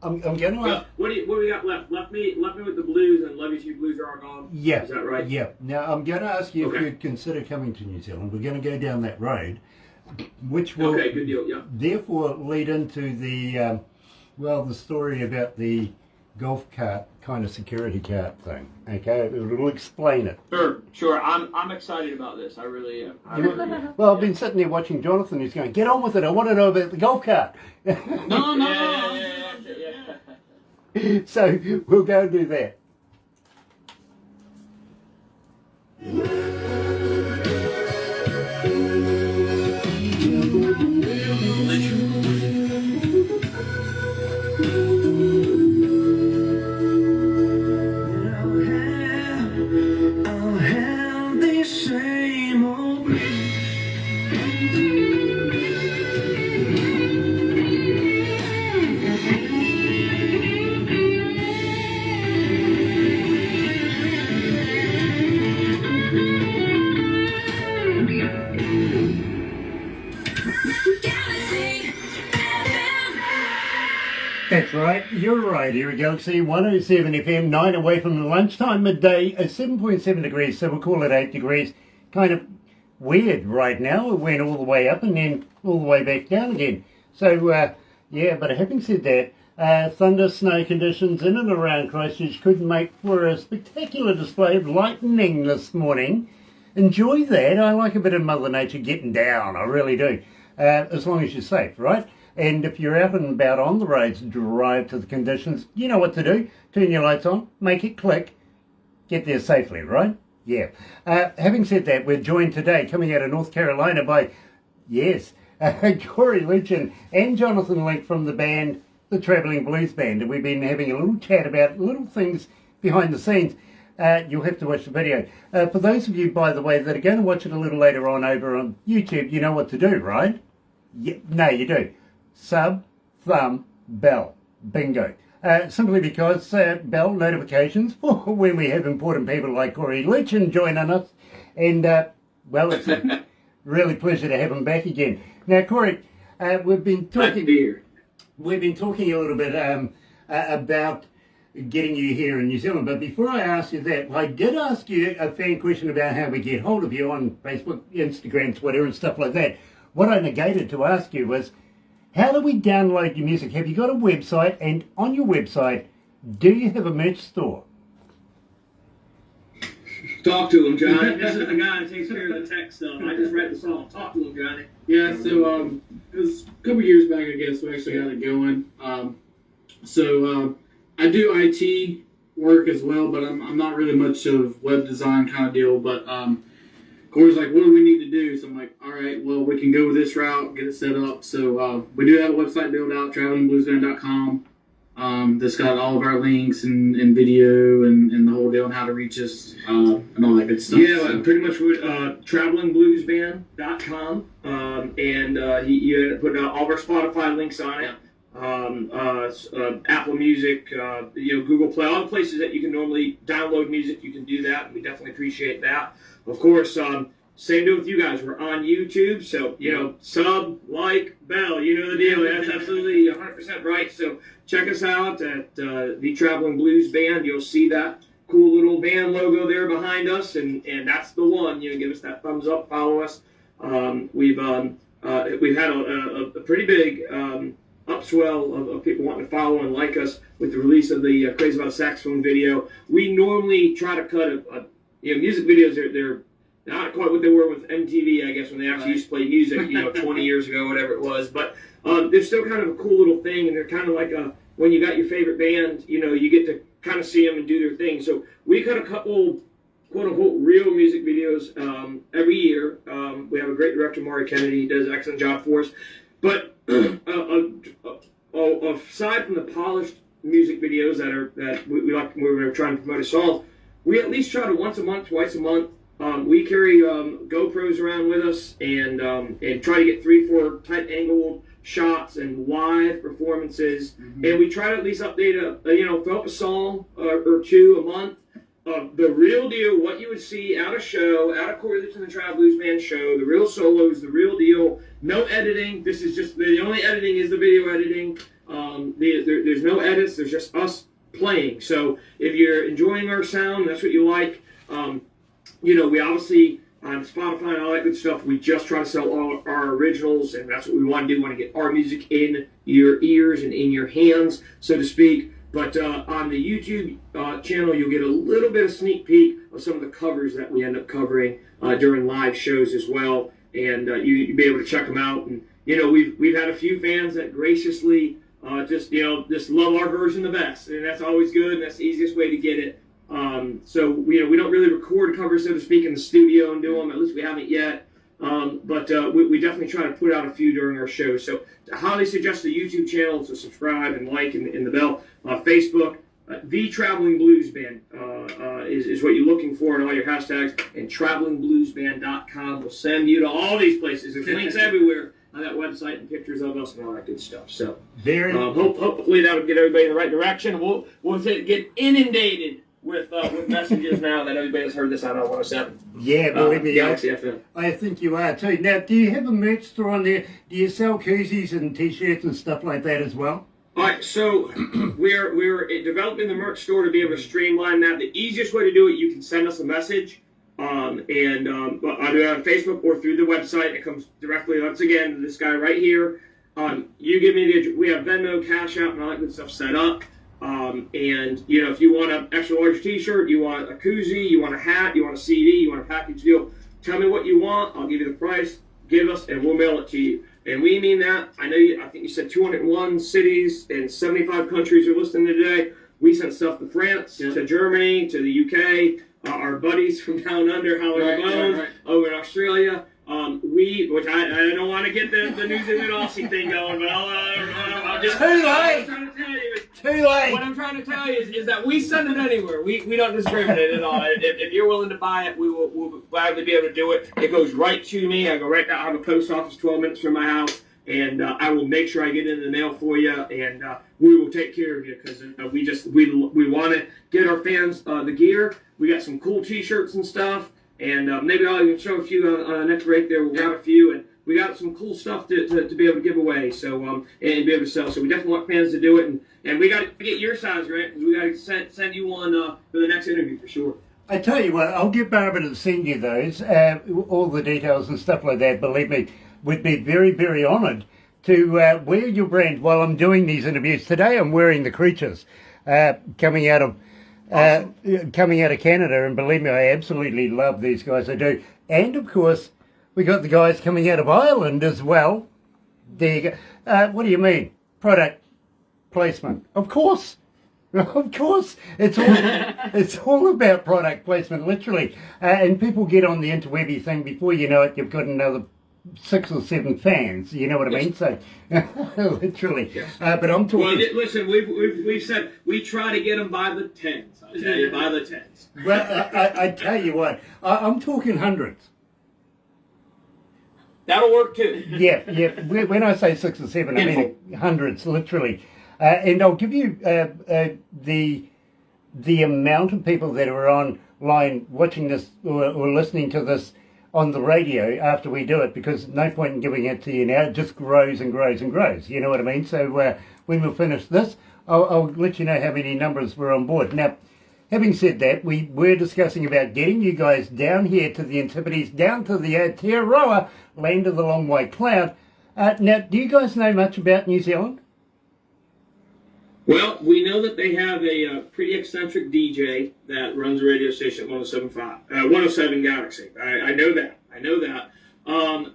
I'm going to ask. What do we got left? Left me with the blues, and Love You Two Blues are all gone. Yeah. Is that right? Yeah. Now I'm going to ask you if Okay. you'd consider coming to New Zealand. We're going to go down that road, which will Okay, good deal. Yeah. therefore lead into the the story about the golf cart kind of security cart thing. Okay, it will explain it. Sure. I'm excited about this. I really am. Well, I've been sitting there watching Jonathan. He's going, get on with it. I want to know about the golf cart. No. Yeah. So we'll go and do that. I'll have the same old. Galaxy FM. That's right, you're right. Here at Galaxy 107 FM, 9 away from the lunchtime, midday, 7.7 degrees, so we'll call it 8 degrees. Kind of weird right now. It went all the way up and then all the way back down again. So, yeah, but having said that, thunder, snow conditions in and around Christchurch could make for a spectacular display of lightning this morning. Enjoy that. I like a bit of Mother Nature getting down, I really do. As long as you're safe, right? And if you're out and about on the roads, drive to the conditions. You know what to do. Turn your lights on, make it click, get there safely, right? Yeah. Having said that, we're joined today, coming out of North Carolina by, yes, Cory, Luetjen and Jonathan Link from the band, the Travelling Blues Band. And we've been having a little chat about little things behind the scenes. You'll have to watch the video. For those of you, by the way, that are going to watch it a little later on over on YouTube, you know what to do, right? Yeah, no, you do. Sub, thumb, bell. Bingo. Simply because bell notifications for when we have important people like Cory Luetjen joining us. And, well, it's a really pleasure to have him back again. Now, Cory, we've been talking a little bit about getting you here in New Zealand. But before I ask you that, I did ask you a fan question about how we get hold of you on Facebook, Instagram, Twitter, and stuff like that. What I negated to ask you was, how do we download your music? Have you got a website? And on your website, do you have a merch store? Talk to him, Johnny. This is the guy that takes care of the tech stuff. I just read the song. Talk to him, Johnny. Yeah, so it was a couple years back, I guess, we actually got it going. I do IT work as well, but I'm not really much of web design kind of deal. But Cory's like, what do we need to do? So I'm like, all right, well, we can go this route, get it set up. So we do have a website built out, travelingbluesband.com. That's got all of our links and video and the whole deal on how to reach us and all that good stuff. Yeah, pretty much travelingbluesband.com. And you ended up putting all of our Spotify links on it. Apple Music, Google Play, all the places that you can normally download music, you can do that, and we definitely appreciate that. Of course, same deal with you guys. We're on YouTube, so, sub, like, bell, you know the deal. That's absolutely 100% right. So check us out at the Traveling Blues Band. You'll see that cool little band logo there behind us, and that's the one. Give us that thumbs up, follow us. We've had a pretty big upswell of people wanting to follow and like us with the release of the Crazy About a Saxophone video. We normally try to cut music videos. not quite what they were with MTV, I guess, when they actually used to play music, 20 years ago, whatever it was. But they're still kind of a cool little thing, and they're kind of like when you got your favorite band, you get to kind of see them and do their thing. So we cut a couple, quote-unquote, real music videos every year. We have a great director, Maury Kennedy. He does an excellent job for us. But aside from the polished music videos that we're trying to promote a song, we at least try to once a month, twice a month. We carry GoPros around with us and try to get 3-4 tight angled shots and live performances. Mm-hmm. And we try to at least update throw up a song or two a month of the real deal, what you would see at a show, at a Cory Luetjen and the Trad Blues Band show, the real solos, the real deal, no editing. This is just, the only editing is the video editing. There's no edits, there's just us playing. So if you're enjoying our sound, that's what you like. We obviously, on Spotify and all that good stuff, we just try to sell all our originals, and that's what we want to do. We want to get our music in your ears and in your hands, so to speak. But on the YouTube channel, you'll get a little bit of sneak peek of some of the covers that we end up covering during live shows as well, and you'll be able to check them out. And we've had a few fans that graciously just love our version the best, and that's always good, and that's the easiest way to get it. So we don't really record covers, so to speak, in the studio and do them. At least we haven't yet. But we definitely try to put out a few during our show. So I highly suggest the YouTube channel, so subscribe and like and the bell. Facebook, The Traveling Blues Band is what you're looking for in all your hashtags. And travelingbluesband.com will send you to all these places. There's links everywhere on that website and pictures of us and all that good stuff. So hopefully that'll get everybody in the right direction. We'll get inundated with messages now that everybody has heard this on 107. Yeah, believe me, Galaxy FM. I think you are too. Now, do you have a merch store on there? Do you sell koozies and t-shirts and stuff like that as well? All right, so we're developing the merch store to be able to streamline that. The easiest way to do it, you can send us a message, either on Facebook or through the website. It comes directly, once again, to this guy right here. You give me we have Venmo, Cash App, and all that good stuff set up. If you want an extra large t-shirt, you want a koozie, you want a hat, you want a CD, you want a package deal, tell me what you want, I'll give you the price, give us, and we'll mail it to you. And we mean that. I think you said 201 cities and 75 countries are listening today. We sent stuff to France, to Germany, to the UK, our buddies from down under, Howling Bones, over in Australia. Which I don't want to get the New Zealand Aussie thing going, but I'll just... Too late! Too late! What I'm trying to tell you is that we send it anywhere. We don't discriminate at all. If you're willing to buy it, we'll gladly be able to do it. It goes right to me. I go right now. I have a post office 12 minutes from my house, and I will make sure I get it in the mail for you, and we will take care of you because we want to get our fans the gear. We got some cool T-shirts and stuff. And maybe I'll even show a few on the next break there. We'll got a few, and we got some cool stuff to be able to give away, so and be able to sell. So we definitely want fans to do it, and we got to get your size, Grant, because we got to send you one for the next interview for sure. I tell you what, I'll get Barbara to send you those, all the details and stuff like that. Believe me, we'd be very, very honoured to wear your brand while I'm doing these interviews. Today I'm wearing the Creatures coming out of Canada, and believe me, I absolutely love these guys. I do. And of course, we got the guys coming out of Ireland as well. There you go. What do you mean? Product placement. Of course. Of course. It's all about product placement, literally. And people get on the interwebby thing, before you know it, you've got another 6 or 7 fans, you know what I mean? So, literally. Yes. But I'm talking... Well, listen, we've said we try to get them by the tens. I tell you, by the tens. Well, I tell you what, I'm talking hundreds. That'll work too. Yeah. When I say 6 or 7, I mean hundreds, literally. And I'll give you the amount of people that are online watching this or listening to this on the radio after we do it, because no point in giving it to you now. It just grows and grows and grows. You know what I mean? So when we finish this, I'll let you know how many numbers were on board. Now, having said that, we were discussing about getting you guys down here to the Antipodes, down to the Aotearoa, land of the long white cloud. Now, do you guys know much about New Zealand? Well, we know that they have a pretty eccentric DJ that runs a radio station at 107 Galaxy. I know that. I'll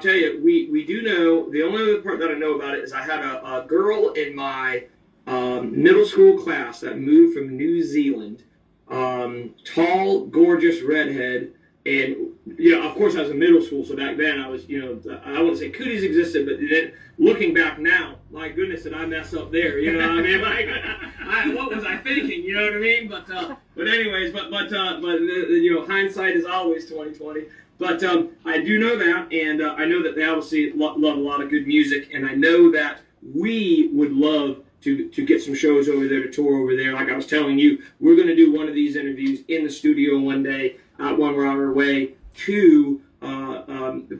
tell you, we do know, the only other part that I know about it is I had a girl in my middle school class that moved from New Zealand, tall, gorgeous redhead. And, of course, I was in middle school, so back then I was, I wouldn't say cooties existed, but then looking back now, my goodness, did I mess up there, you know what I mean? Like, what was I thinking, you know what I mean? But anyways, hindsight is always 20/20. But I do know that, and I know that they obviously love a lot of good music, and I know that we would love to get some shows over there, to tour over there. Like I was telling you, we're going to do one of these interviews in the studio one day, when we're on our way to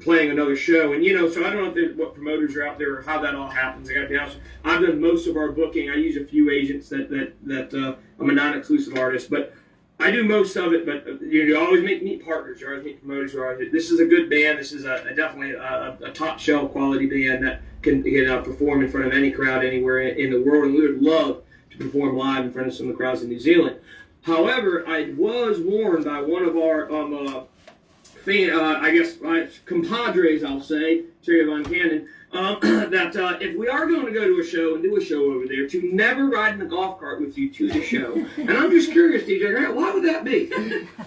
playing another show. And, so I don't know what promoters are out there or how that all happens. I got to be honest. I've done most of our booking. I use a few agents that I'm a non-exclusive artist, but I do most of it. But you always meet partners. You always meet promoters. This is a good band. This is definitely a top shelf quality band that can perform in front of any crowd anywhere in the world. And we would love to perform live in front of some of the crowds in New Zealand. However, I was warned by one of our, compadres, I'll say, Terry Von Cannon, that if we are going to go to a show and do a show over there, to never ride in a golf cart with you to the show. And I'm just curious, DJ Grant, why would that be?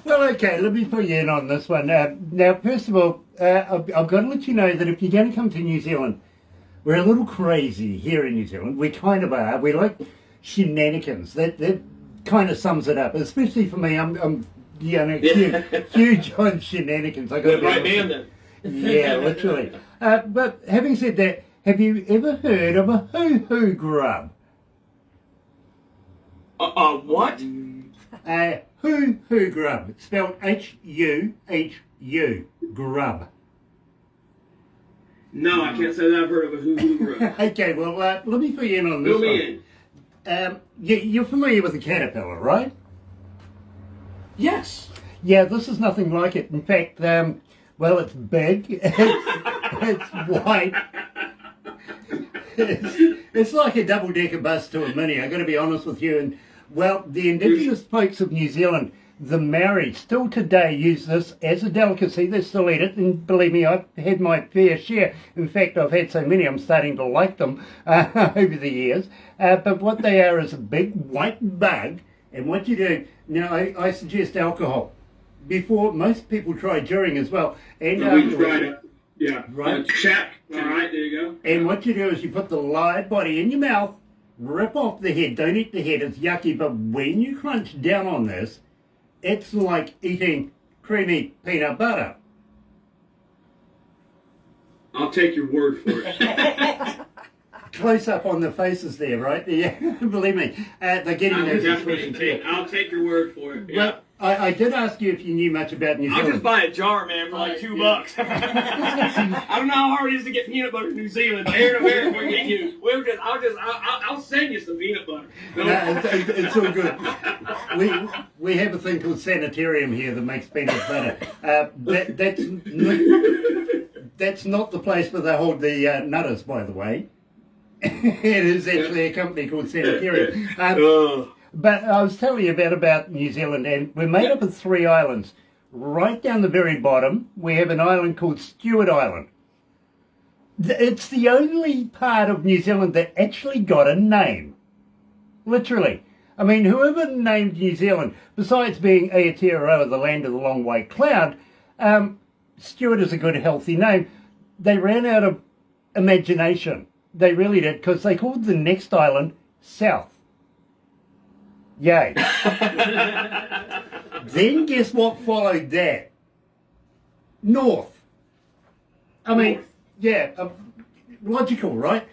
Well, okay, let me put you in on this one. Now, first of all, I've got to let you know that if you're going to come to New Zealand, we're a little crazy here in New Zealand. We kind of are. We like shenanigans. That kind of sums it up, especially for me. I'm huge on shenanigans. I got the right man then. Yeah, literally. But having said that, have you ever heard of a hoo-hoo grub? What? Hoo-hoo grub. It's spelled H-U-H-U, grub. No, I can't say that I've heard of a hoo-hoo grub. Okay, well, let me put you in on this Fill one. me in. You're familiar with a caterpillar, right? Yes. Yeah, this is nothing like it. In fact, it's big, it's white, it's like a double-decker bus to a Mini, I've got to be honest with you. And, well, the indigenous folks of New Zealand, the Maori, still today use this as a delicacy. They still eat it, and believe me, I've had my fair share. In fact, I've had so many, I'm starting to like them over the years. But what they are is a big white bug, and what you do, now I suggest alcohol. Before, most people try during as well. And we tried it. Yeah. Right. Check. All right, there you go. And what you do is you put the live body in your mouth, rip off the head. Don't eat the head, it's yucky. But when you crunch down on this, it's like eating creamy peanut butter. I'll take your word for it. Close up on the faces there, right? Yeah, believe me, they're getting those expressions here. I'll take your word for it. Yeah. Well, I did ask you if you knew much about New Zealand. I'll just buy a jar, man, for like $2. I don't know how hard it is to get peanut butter in New Zealand, but here in America, we get you. I'll send you some peanut butter. No, it's all good. We have a thing called sanitarium here that makes peanut butter. That's not the place where they hold the nutters, by the way. It is actually a company called Sanitarium. But I was telling you about New Zealand, and we're made up of 3 islands. Right down the very bottom, we have an island called Stewart Island. It's the only part of New Zealand that actually got a name. Literally. I mean, whoever named New Zealand, besides being Aotearoa, the land of the long white cloud, Stewart is a good, healthy name. They ran out of imagination. They really did, because they called the next island South. Yay. Then guess what followed that? North. I mean, yeah, logical, right?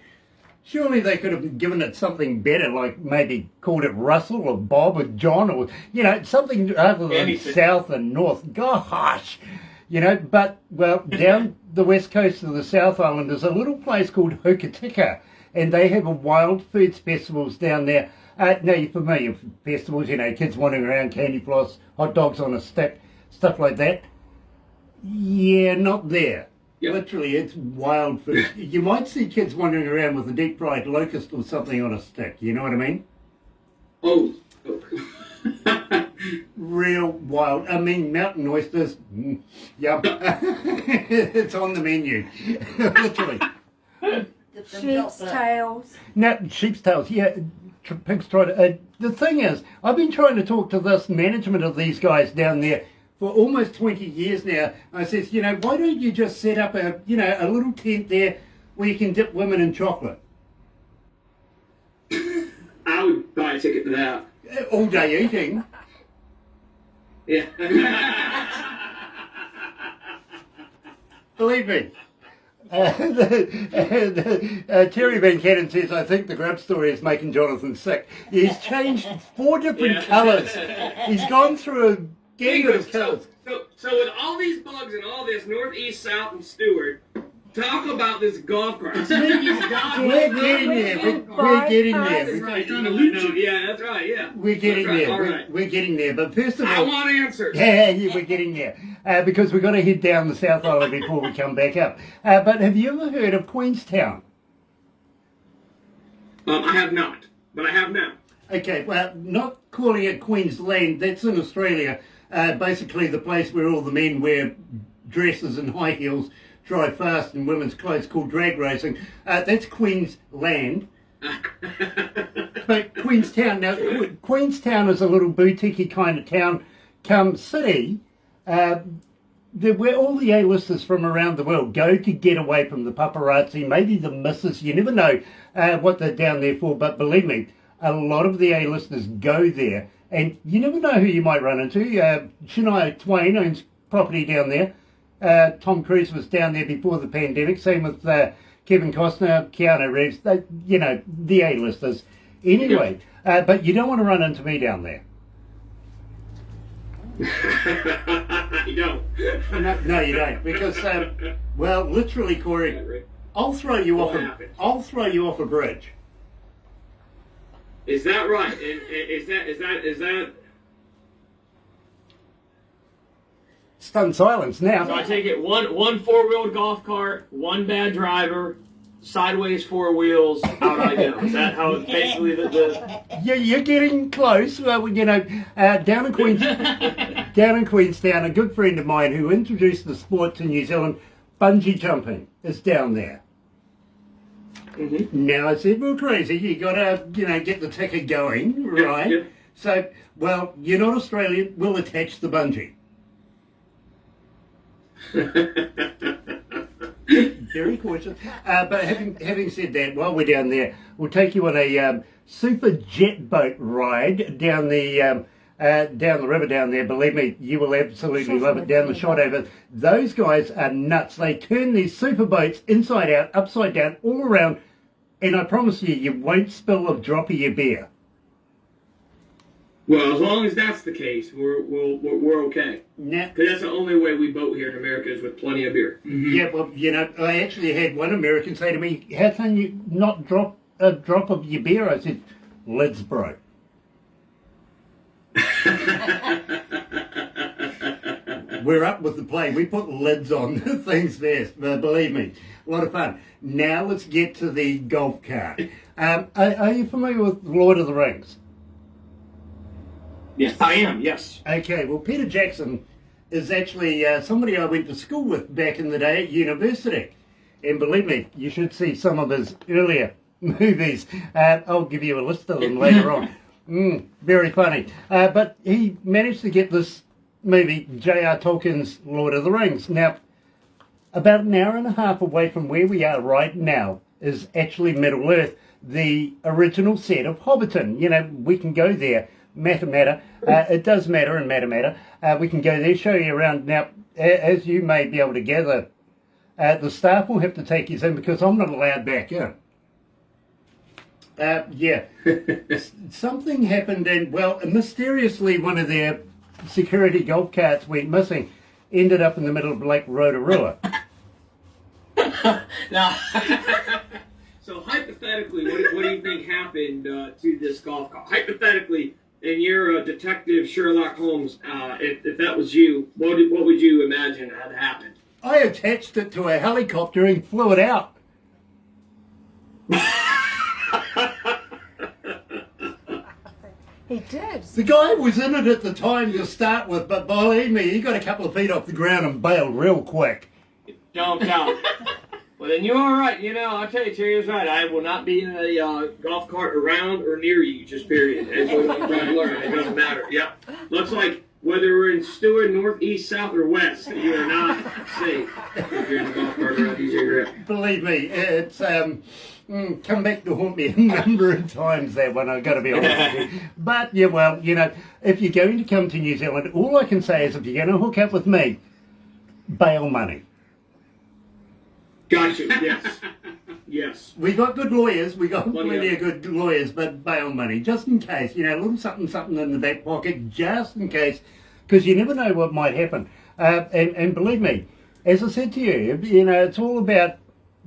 Surely they could have given it something better, like maybe called it Russell or Bob or John or, something other than South and North. Gosh. But, well, down the west coast of the South Island, there's a little place called Hukatika, and they have a wild foods festivals down there. Now, you're familiar with festivals, kids wandering around, candy floss, hot dogs on a stick, stuff like that. Yeah, not there. Yep. Literally, it's wild food. You might see kids wandering around with a deep fried locust or something on a stick. You know what I mean? Oh. Real wild. I mean, mountain oysters. Yum. It's on the menu. Literally. Sheep's tails. No, sheep's tails. Yeah, pigs try to. The thing is, I've been trying to talk to this management of these guys down there for almost 20 years now. I says, why don't you just set up a little tent there where you can dip women in chocolate? I would buy a ticket to that. All day eating. Yeah. Believe me. Terry Van Cannon says, I think the grub story is making Jonathan sick. He's changed 4 different colours. He's gone through a gamut of colours. So with all these bugs and all this northeast, south, and Stewart, talk about this golf cart. We're getting there. We're getting there. Right, trying to loot you. Yeah, that's right. Yeah. We're getting That's right. there. All right. We're getting there. But first of I all, want answers. yeah, we're getting there. Because we've got to head down the South Island before we come back up. But have you ever heard of Queenstown? I have not, but I have now. Okay, well, not calling it Queensland, that's in Australia. Basically the place where all the men wear dresses and high heels, drive fast in women's clothes, called drag racing. That's Queensland. But Queenstown, now Queenstown is a little boutique kind of town, come city, where all the A-listers from around the world go to get away from the paparazzi, maybe the missus, you never know what they're down there for, but believe me, a lot of the A-listers go there, and you never know who you might run into. Shania Twain owns property down there. Tom Cruise was down there before the pandemic, same with Kevin Costner, Keanu Reeves, the A-listers. Anyway, but you don't want to run into me down there. You don't. No, you don't, because well, literally, Cory, I'll throw you off a bridge. Is that right? And is that? Stunned silence now. So I take it one 4-wheeled golf cart, one bad driver, sideways 4 wheels, out I go. Is that how it's basically the... You're getting close. Well, down in Queenstown, a good friend of mine who introduced the sport to New Zealand, bungee jumping, is down there. Mm-hmm. Now, I said, well, crazy, you got to, get the ticket going, right? Yep. So, well, you're not Australian, we'll attach the bungee. Very cautious. But having said that, while we're down there, we'll take you on a super jet boat ride down the river down there. Believe me, you will absolutely love it. Down the shot over. Those guys are nuts. They turn these super boats inside out, upside down, all around, and I promise you won't spill a drop of your beer. Well, as long as that's the case, we're okay. Now, Because that's the only way we boat here in America is with plenty of beer. yeah, well, I actually had one American say to me, how can you not drop a drop of your beer? I said, lids broke. We're up with the play. We put lids on things first, believe me. A lot of fun. Now let's get to the golf cart. Are you familiar with Lord of the Rings? Yes, I am. Yes. Okay, well, Peter Jackson is actually somebody I went to school with back in the day at university. And believe me, you should see some of his earlier movies. I'll give you a list of them later on. Very funny. But he managed to get this movie, J.R. Tolkien's Lord of the Rings. Now, about an hour and a half away from where we are right now is actually Middle-earth, the original set of Hobbiton. We can go there. Matter. It does matter in matter. We can go there, show you around. Now, as you may be able to gather, the staff will have to take you in because I'm not allowed back in. Yeah. Something happened and, well, mysteriously one of their security golf carts went missing, ended up in the middle of Lake Rotorua. Now, so hypothetically, what do you think happened to this golf cart? Hypothetically, and you're a detective Sherlock Holmes, if that was you, what would you imagine had happened? I attached it to a helicopter and flew it out. He did. The guy was in it at the time to start with, but believe me, he got a couple of feet off the ground and bailed real quick. Jumped out. Well, then you're all right. I'll tell you, Terry was right. I will not be in a golf cart around or near you, just period. That's what I'm trying to learn. It doesn't matter. Yep. Looks like whether we're in Stewart, north, east, south, or west, you are not safe if you're in a golf cart around these areas. Believe me, it's come back to haunt me a number of times, that one, I've got to be honest with you. But, yeah, well, if you're going to come to New Zealand, all I can say is if you're going to hook up with me, bail money. Gotcha. Yes. Yes. We got good lawyers. We got plenty of good lawyers, but bail money, just in case. A little something in the back pocket, just in case, because you never know what might happen. And believe me, as I said to you, it's all about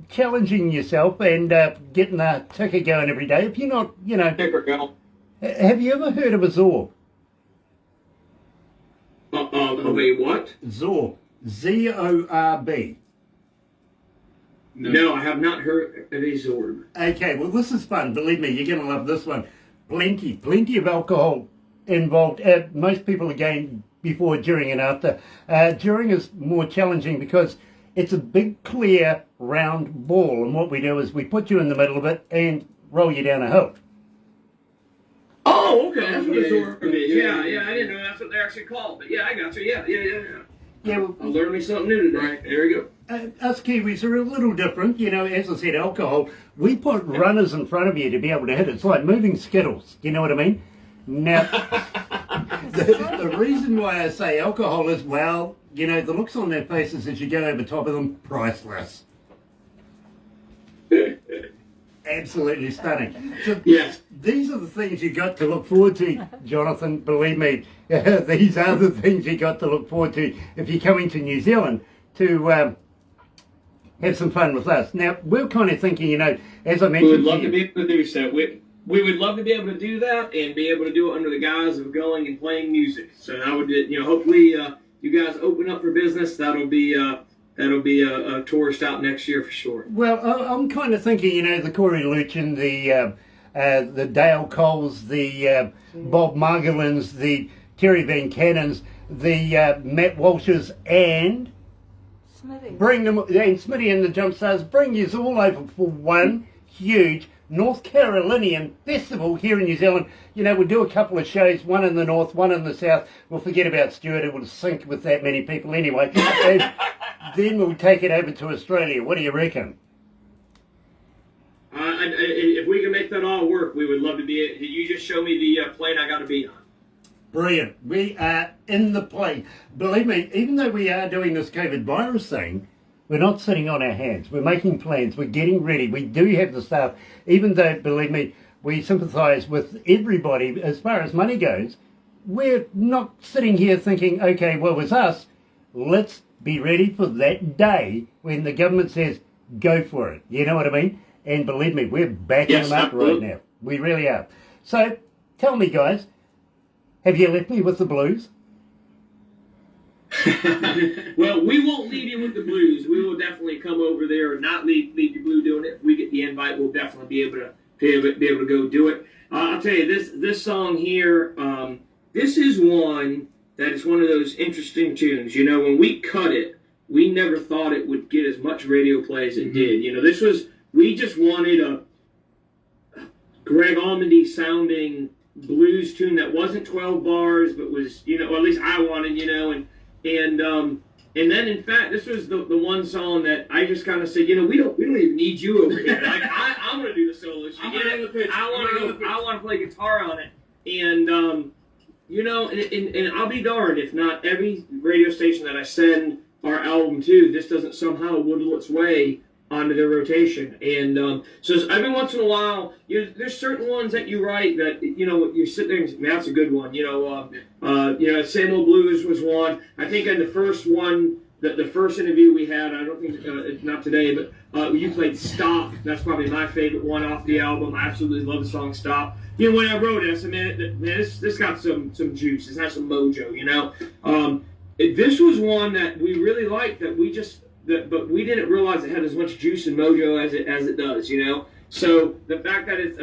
challenging yourself and getting a ticker going every day. If you're not, Ticker go. Have you ever heard of a ZOR? Wait, what? ZOR. Z-O-R-B. No, I have not heard of a Zorb. Okay, well, this is fun. Believe me, you're going to love this one. Plenty of alcohol involved. Most people, again, before, during, and after. During is more challenging because it's a big, clear, round ball. And what we do is we put you in the middle of it and roll you down a hill. Oh, okay. That's what a Zorb is. Yeah, I didn't know that's what they're actually called. But yeah, I got you. Yeah. Yeah, well, I'll learn me something new today. Right. There we go. Us Kiwis are a little different. As I said, alcohol. We put runners in front of you to be able to hit it. It's like moving Skittles. You know what I mean? Now, the reason why I say alcohol is, well, the looks on their faces as you go over top of them, priceless. Absolutely stunning. So, yes. These are the things you got to look forward to, Jonathan. Believe me, these are the things you got to look forward to if you're coming to New Zealand to have some fun with us. Now, we're kind of thinking, as I mentioned, we would love to be able to do so. We would love to be able to do that and be able to do it under the guise of going and playing music. So I would, hopefully you guys open up for business. That'll be a tourist out next year for sure. Well, I'm kind of thinking, the Cory Luetjen, the Dale Coles, the Bob Margolins, the Terry Van Cannons, the Matt Walshes, and Smitty. Bring them, and Smitty and the Jumpstars, bring you all over for one huge North Carolinian festival here in New Zealand. We'll do a couple of shows, one in the north, one in the south. We'll forget about Stewart, it will sink with that many people anyway. And then we'll take it over to Australia. What do you reckon? If we can make that all work, we would love to be. You just show me the plane I got to be on. Brilliant. We are in the plane. Believe me, even though we are doing this COVID virus thing, we're not sitting on our hands. We're making plans. We're getting ready. We do have the staff, even though, believe me, we sympathise with everybody as far as money goes. We're not sitting here thinking, okay, well, it's us. Let's be ready for that day when the government says, go for it. You know what I mean? And believe me, we're backing them up right now. We really are. So, tell me, guys, have you left me with the blues? Well, we won't leave you with the blues. We will definitely come over there and not leave you blue doing it. If we get the invite, we'll definitely be able to go do it. I'll tell you, this song here, this is one that is one of those interesting tunes. When we cut it, we never thought it would get as much radio play as it did. We just wanted a Greg Almondy sounding blues tune that wasn't 12 bars, but was, or at least I wanted, and then in fact, this was the one song that I just kind of said, we don't even need you over here. Like I'm gonna do the solos. I want to play guitar on it, and and I'll be darned if not every radio station that I send our album to, this doesn't somehow whittle its way onto their rotation. And so every once in a while, there's certain ones that you write that, you sit there and say, man, that's a good one. Same Old Blues was one. I think in the first one, the first interview we had, I don't think, not today, but you played Stop. That's probably my favorite one off the album. I absolutely love the song Stop. When I wrote it, I said, man, this got some juice. This has some mojo, This was one that we really liked, that we just, but we didn't realize it had as much juice and mojo as it does, you know. So the fact that it's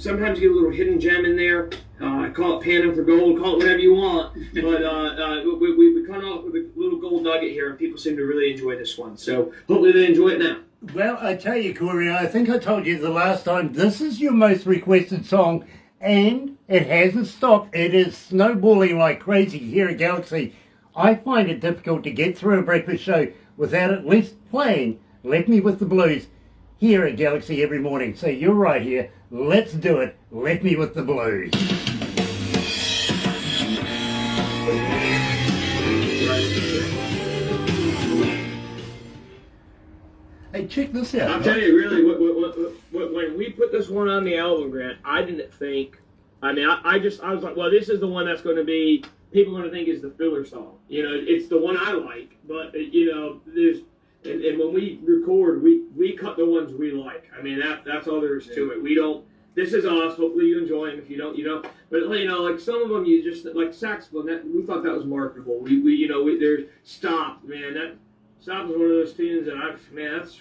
sometimes you get a little hidden gem in there. I call it panning for gold, call it whatever you want. But we come off with a little gold nugget here, and people seem to really enjoy this one. So hopefully they enjoy it now. Well, I tell you, Cory, I think I told you the last time, this is your most requested song, and it hasn't stopped. It is snowballing like crazy here at Galaxy. I find it difficult to get through a breakfast show without at least playing Let Me With The Blues here at Galaxy every morning. So you're right here. Let's do it. Let Me With The Blues. Hey, check this out. I'll tell you, really, when we put this one on the album, Grant, I didn't think. I mean, I was like, well, this is the one that's going to be. People are going to think is the filler song. You know, it's the one I like, but you know, there's. And when we record, we cut the ones we like. I mean, that's all there is to it. We don't. This is us. Hopefully you enjoy them. If you don't, you don't. But you know, like some of them, you just like saxophone. We thought that was marketable. There's Stop, man. That Stop is one of those tunes that that's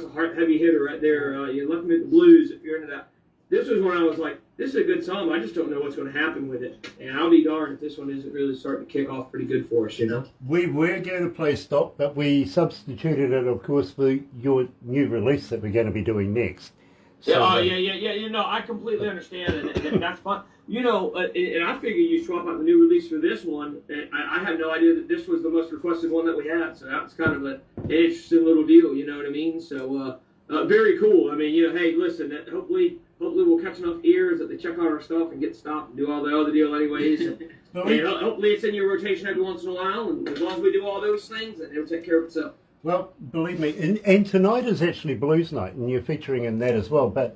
a heavy hitter right there. You left me at the blues if you're into that. This was when I was like, this is a good song. I just don't know what's going to happen with it. And I'll be darned if this one isn't really starting to kick off pretty good for us, you know? We were going to play Stop, but we substituted it, of course, for your new release that we're going to be doing next. So, yeah. You know, I completely understand, and that's fun. You know, and I figure you swap out the new release for this one. And I had no idea that this was the most requested one that we had, so that was kind of an interesting little deal, you know what I mean? So, very cool. I mean, you know, hey, listen, hopefully we'll catch enough ears that they check out our stuff and get stopped and do all the other deal anyways. And hopefully it's in your rotation every once in a while, and as long as we do all those things, then it'll take care of itself. Well, believe me, and tonight is actually Blues Night, and you're featuring in that as well, but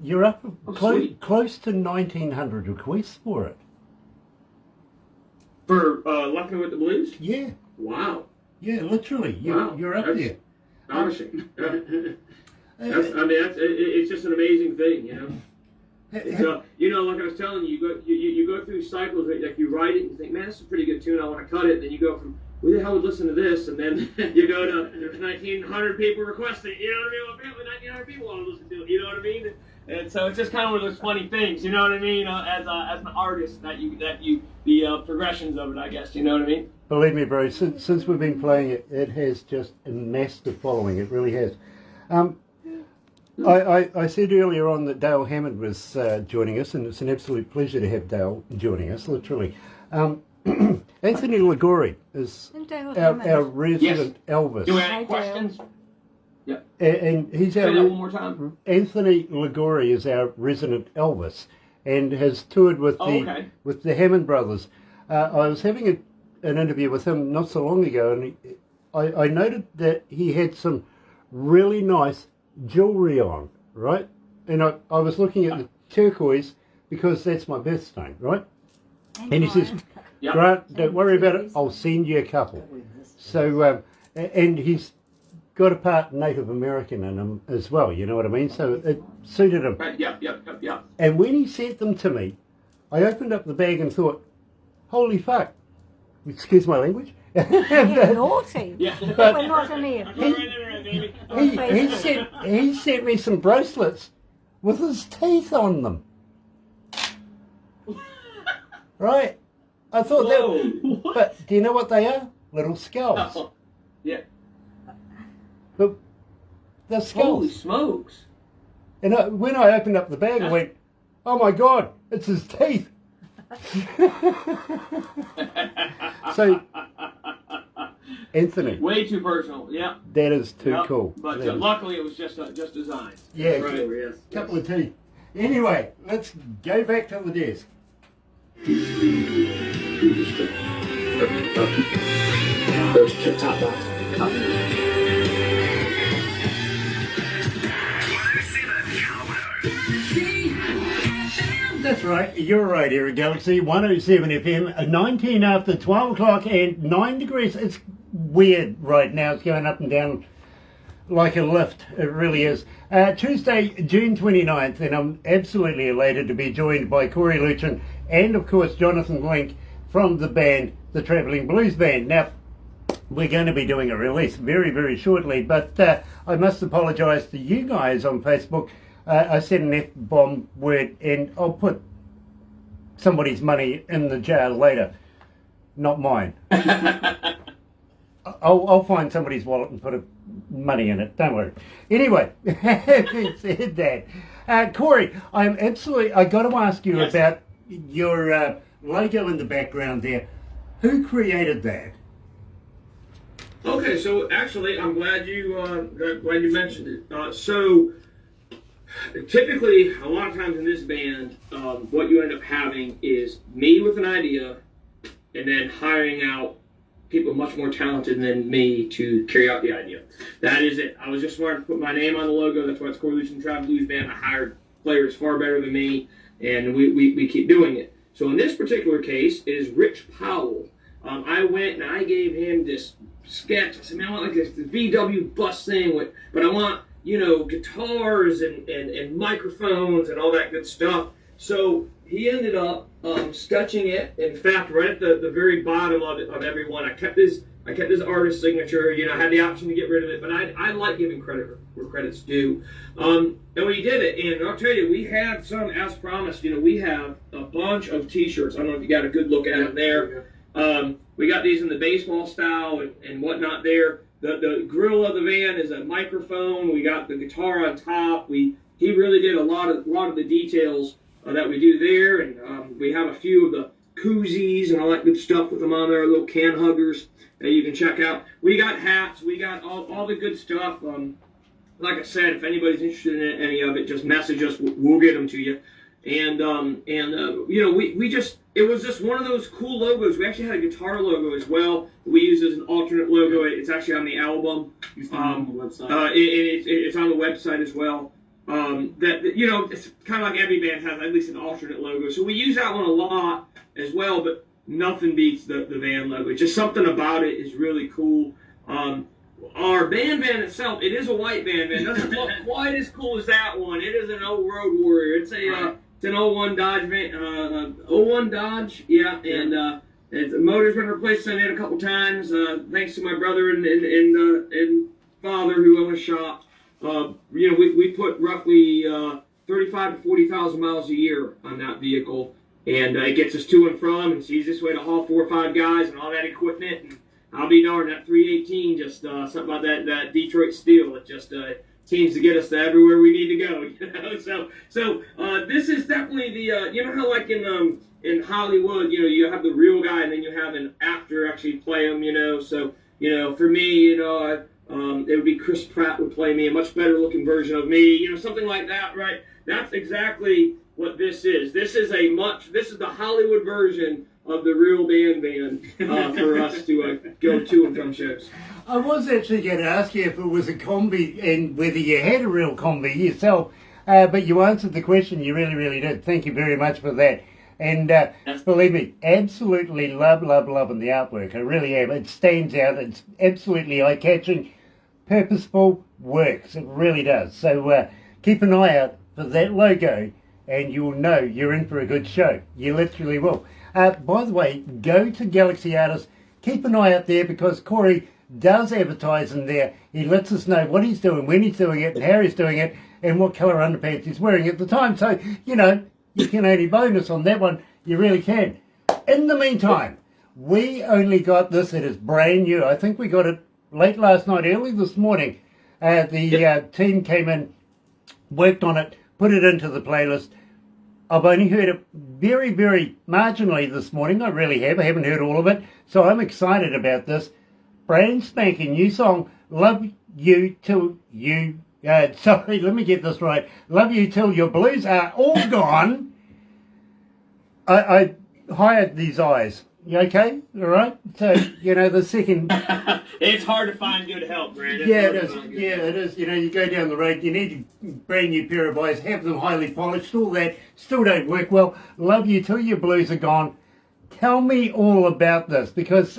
you're up close to 1,900 requests for it. For Left Me With The Blues? Yeah. Wow. Yeah, literally. You're up there. Astonishing. It's just an amazing thing, you know. So, you know, like I was telling you, you go through cycles, like you write it and you think, man, this is a pretty good tune, I want to cut it, and then you go from, who the hell would listen to this, and then you go to, there's 1,900 people requesting, you know what I mean, well, apparently 1,900 people want to listen to it, you know what I mean, and so it's just kind of one of those funny things, you know what I mean, as an artist, the progressions of it, I guess, you know what I mean. Believe me, bro, since we've been playing it, it has just amassed a following, it really has. I said earlier on that Dale Hammond was joining us, and it's an absolute pleasure to have Dale joining us, literally. Anthony Ligori is our resident Elvis. Do we have any questions? Yeah. And he's Say that one more time. Anthony Ligori is our resident Elvis, and has toured with the Hammond brothers. I was having an interview with him not so long ago, and I noted that he had some really nice jewelry on, right? And I was looking at the turquoise because that's my birthstone, right? And he says, Grant, don't worry about it, I'll send you a couple. So, and he's got a part Native American in him as well, you know what I mean? So it suited him. Yep. And when he sent them to me, I opened up the bag and thought, holy fuck, excuse my language. You're naughty. Yeah. But we're not in here. He sent me some bracelets with his teeth on them. Right? I thought that. But do you know what they are? Little skulls. Oh, yeah. But they're skulls. Holy smokes. And when I opened up the bag, I went, oh my God, it's his teeth. So, Anthony. Way too personal, yeah. That is too cool. But luckily it was just designed. Yeah, right. Yes. Couple of teeth. Anyway, let's go back to the desk. That's right, you're right, Eric Galaxy, 107 FM, 19 after 12 o'clock and 9 degrees. It's weird right now, it's going up and down like a lift, it really is. Tuesday, June 29th, and I'm absolutely elated to be joined by Cory Luetjen and of course Jonathan Link from the band, the Travelling Blues Band. Now, we're going to be doing a release very, very shortly. But I must apologise to you guys on Facebook. I said an F-bomb word, and I'll put somebody's money in the jail later. Not mine. I'll find somebody's wallet and put money in it. Don't worry. Anyway, having said that, Cory, I got to ask you about your logo in the background there. Who created that? Okay, so actually, I'm glad you mentioned it. So typically, a lot of times in this band, what you end up having is me with an idea, and then hiring out people much more talented than me to carry out the idea. That is it. I was just smart to put my name on the logo. That's why it's Cory, Luetjen, Trav Blues Band. I hired players far better than me, and we keep doing it. So in this particular case, it is Rich Powell. I went and I gave him this sketch. I said, man, I want like this VW bus thing, but I want, guitars and microphones and all that good stuff. So he ended up sketching it. In fact, right at the very bottom of every one, I kept his artist signature. I had the option to get rid of it, but I like giving credit where credit's due. And we did it, and I'll tell you, we had some, as promised. We have a bunch of T-shirts. I don't know if you got a good look at them there. We got these in the baseball style and whatnot there. The grill of the van is a microphone. We got the guitar on top. He really did a lot of the details that we do there, and we have a few of the koozies and all that good stuff with them on there, little can huggers that you can check out. We got hats, we got all the good stuff. Like I said, if anybody's interested in any of it, just message us. We'll get them to you. And we just, it was just one of those cool logos. We actually had a guitar logo as well. We use as an alternate logo. It's actually on the album. On the website. It's on the website as well. It's kind of like every band has at least an alternate logo. So we use that one a lot as well, but nothing beats the van logo. Just something about it is really cool. Our band itself, it is a white band. It doesn't look quite as cool as that one. It is an old Road Warrior. It's an 01 Dodge van, 01 Dodge, yeah, and the motor's been replaced on it a couple times, thanks to my brother and father who own a shop. We put roughly 35 to 40,000 miles a year on that vehicle, and it gets us to and from, and it's the easiest way to haul 4 or 5 guys and all that equipment. And I'll be darned, that 318, just something about that Detroit steel, it just seems to get us to everywhere we need to go. So this is definitely the how like in Hollywood, you have the real guy and then you have an actor actually play him. So for me, it would be Chris Pratt would play me, a much better looking version of me, something like that, right? That's exactly what this is. This is the Hollywood version of the real band for us to go to and from shows. I was actually going to ask you if it was a combi and whether you had a real combi yourself, but you answered the question. You really, really did. Thank you very much for that. And believe me, absolutely loving the artwork. I really am. It stands out. It's absolutely eye-catching, purposeful, works. It really does. So keep an eye out for that logo, and you'll know you're in for a good show. You literally will. By the way, go to Galaxy Artists. Keep an eye out there because Cory does advertise in there. He lets us know what he's doing, when he's doing it, and how he's doing it, and what colour underpants he's wearing at the time. So, you can only bonus on that one. You really can. In the meantime, we only got this. It is brand new. I think we got it late last night, early this morning. The team came in, worked on it, put it into the playlist. I've only heard it very, very marginally this morning. I really have. I haven't heard all of it. So I'm excited about this. Brand spanking new song, Love You Till You... sorry, let me get this right. Love You Till Your Blues Are All Gone. I hired these eyes. You okay? All right? So, the second... It's hard to find good help, Brandon. Yeah, it is. Yeah, it is. You go down the road, you need a brand new pair of eyes, have them highly polished, all that. Still don't work well. Love You Till Your Blues Are Gone. Tell me all about this, because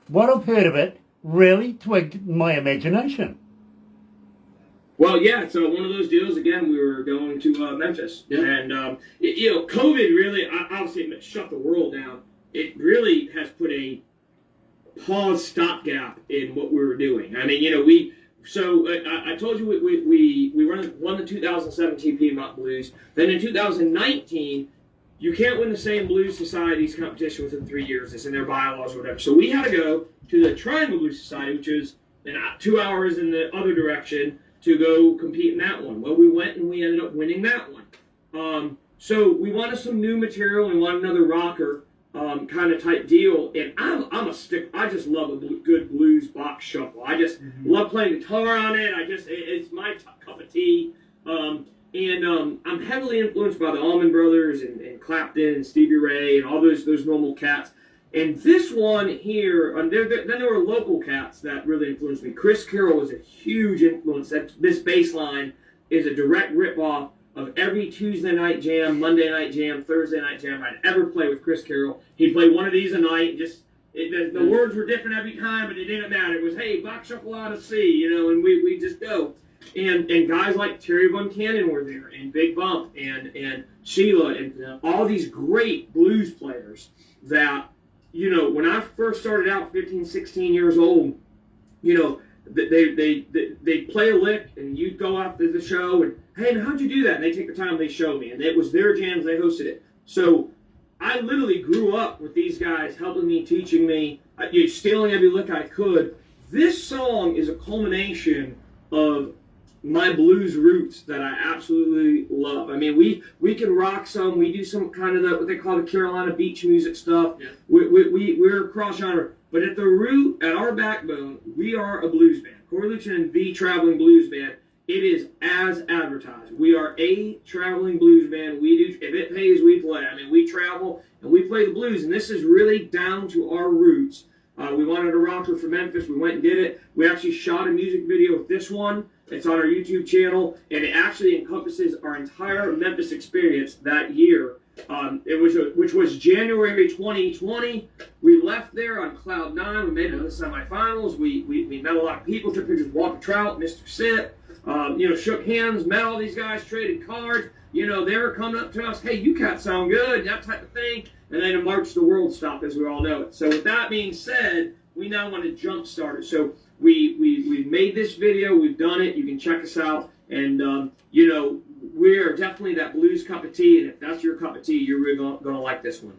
what I've heard of it really twigged my imagination. Well, yeah, it's one of those deals. Again, we were going to Memphis, and COVID really, obviously, shut the world down. It really has put a pause stopgap in what we were doing. I mean, you know, I told you we won the 2017 Piedmont Blues. Then in 2019, you can't win the same Blues Society's competition within 3 years. It's in their bylaws or whatever. So we had to go to the Triangle Blues Society, which is 2 hours in the other direction, to go compete in that one. Well, we went and we ended up winning that one. So we wanted some new material. We wanted another rocker kind of type deal. And I'm a stick. I just love a good blues box shuffle. I just love playing guitar on it. It's my cup of tea. I'm heavily influenced by the Allman Brothers and Clapton and Stevie Ray and all those normal cats. And this one here, then there were local cats that really influenced me. Chris Carroll was a huge influence. This bass line is a direct ripoff of every Tuesday night jam, Monday night jam, Thursday night jam I'd ever play with Chris Carroll. He'd play one of these a night. The words were different every time, but it didn't matter. It was, hey, box shuffle out of C, you know, and we just go. And guys like Terry Von Cannon were there, and Big Bump, and Sheila, and all these great blues players that, you know, when I first started out 15, 16 years old, you know, they'd play a lick, and you'd go after the show, and, hey, how'd you do that? And they take the time, they show me, and it was their jams, they hosted it. So I literally grew up with these guys helping me, teaching me, stealing every lick I could. This song is a culmination of my blues roots that I absolutely love. I mean, we can rock some. We do some kind of what they call the Carolina beach music stuff. Yeah. We're cross genre, but at the root, at our backbone, we are a blues band. Cory Luetjen and the Traveling Blues Band. It is as advertised. We are a traveling blues band. We do, if it pays, we play. I mean, we travel and we play the blues, and this is really down to our roots. We wanted a rocker for Memphis. We went and did it. We actually shot a music video with this one. It's on our YouTube channel, and it actually encompasses our entire Memphis experience that year. Which was January 2020. We left there on cloud 9. We made it to the semifinals. We met a lot of people, took pictures with Walter Trout, Mr. Sit, shook hands, met all these guys, traded cards. You know, they were coming up to us, hey, you cats sound good, that type of thing. And then in March, the world stopped, as we all know it. So with that being said, we now want to jumpstart it. So we made this video. We've done it. You can check us out. And, we're definitely that blues cup of tea. And if that's your cup of tea, you're really going to like this one.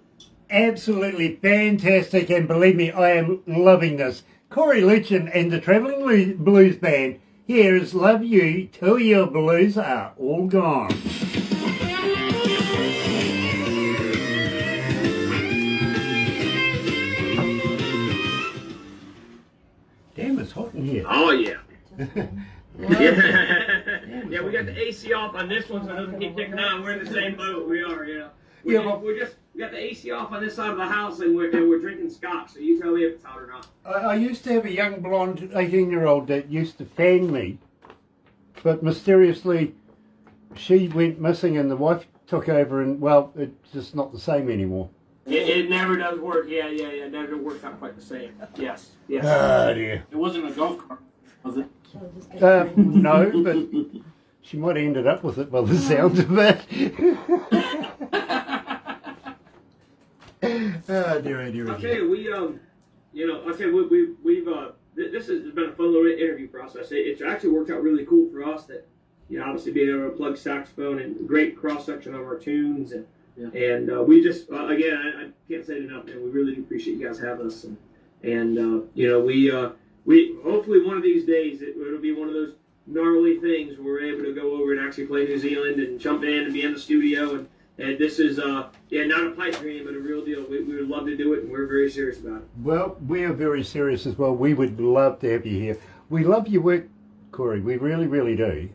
Absolutely fantastic. And believe me, I am loving this. Cory Luetjen and the Traveling Blues Band. Here is Love You Till Your Blues Are All Gone. Damn, it's hot in here. Oh, yeah. Yeah, we got the AC off on this one, so it doesn't keep kicking on. We're in the same boat. We are, yeah. We got the AC off on this side of the house, and we're drinking scotch. So you tell me if it's hot or not. I used to have a young blonde 18-year-old that used to fan me, but mysteriously she went missing, and the wife took over, and well, it's just not the same anymore. It never does work. Yeah. It never works out quite the same. Yes. Oh dear. It wasn't a golf cart, was it? No, but she might have ended up with it by the sound of it. Oh dear. Okay, we've this has been a fun little interview process. It's actually worked out really cool for us that, obviously being able to plug saxophone and great cross section of our tunes and we just again I can't say it enough, and we really do appreciate you guys having us and we hopefully one of these days it'll be one of those gnarly things where we're able to go over and actually play New Zealand and jump in and be in the studio and this is not a pipe dream but a real deal. We would love to do it, and we're very serious about it. Well, we are very serious as well. We would love to have you here. We love your work, Cory. We really, really do.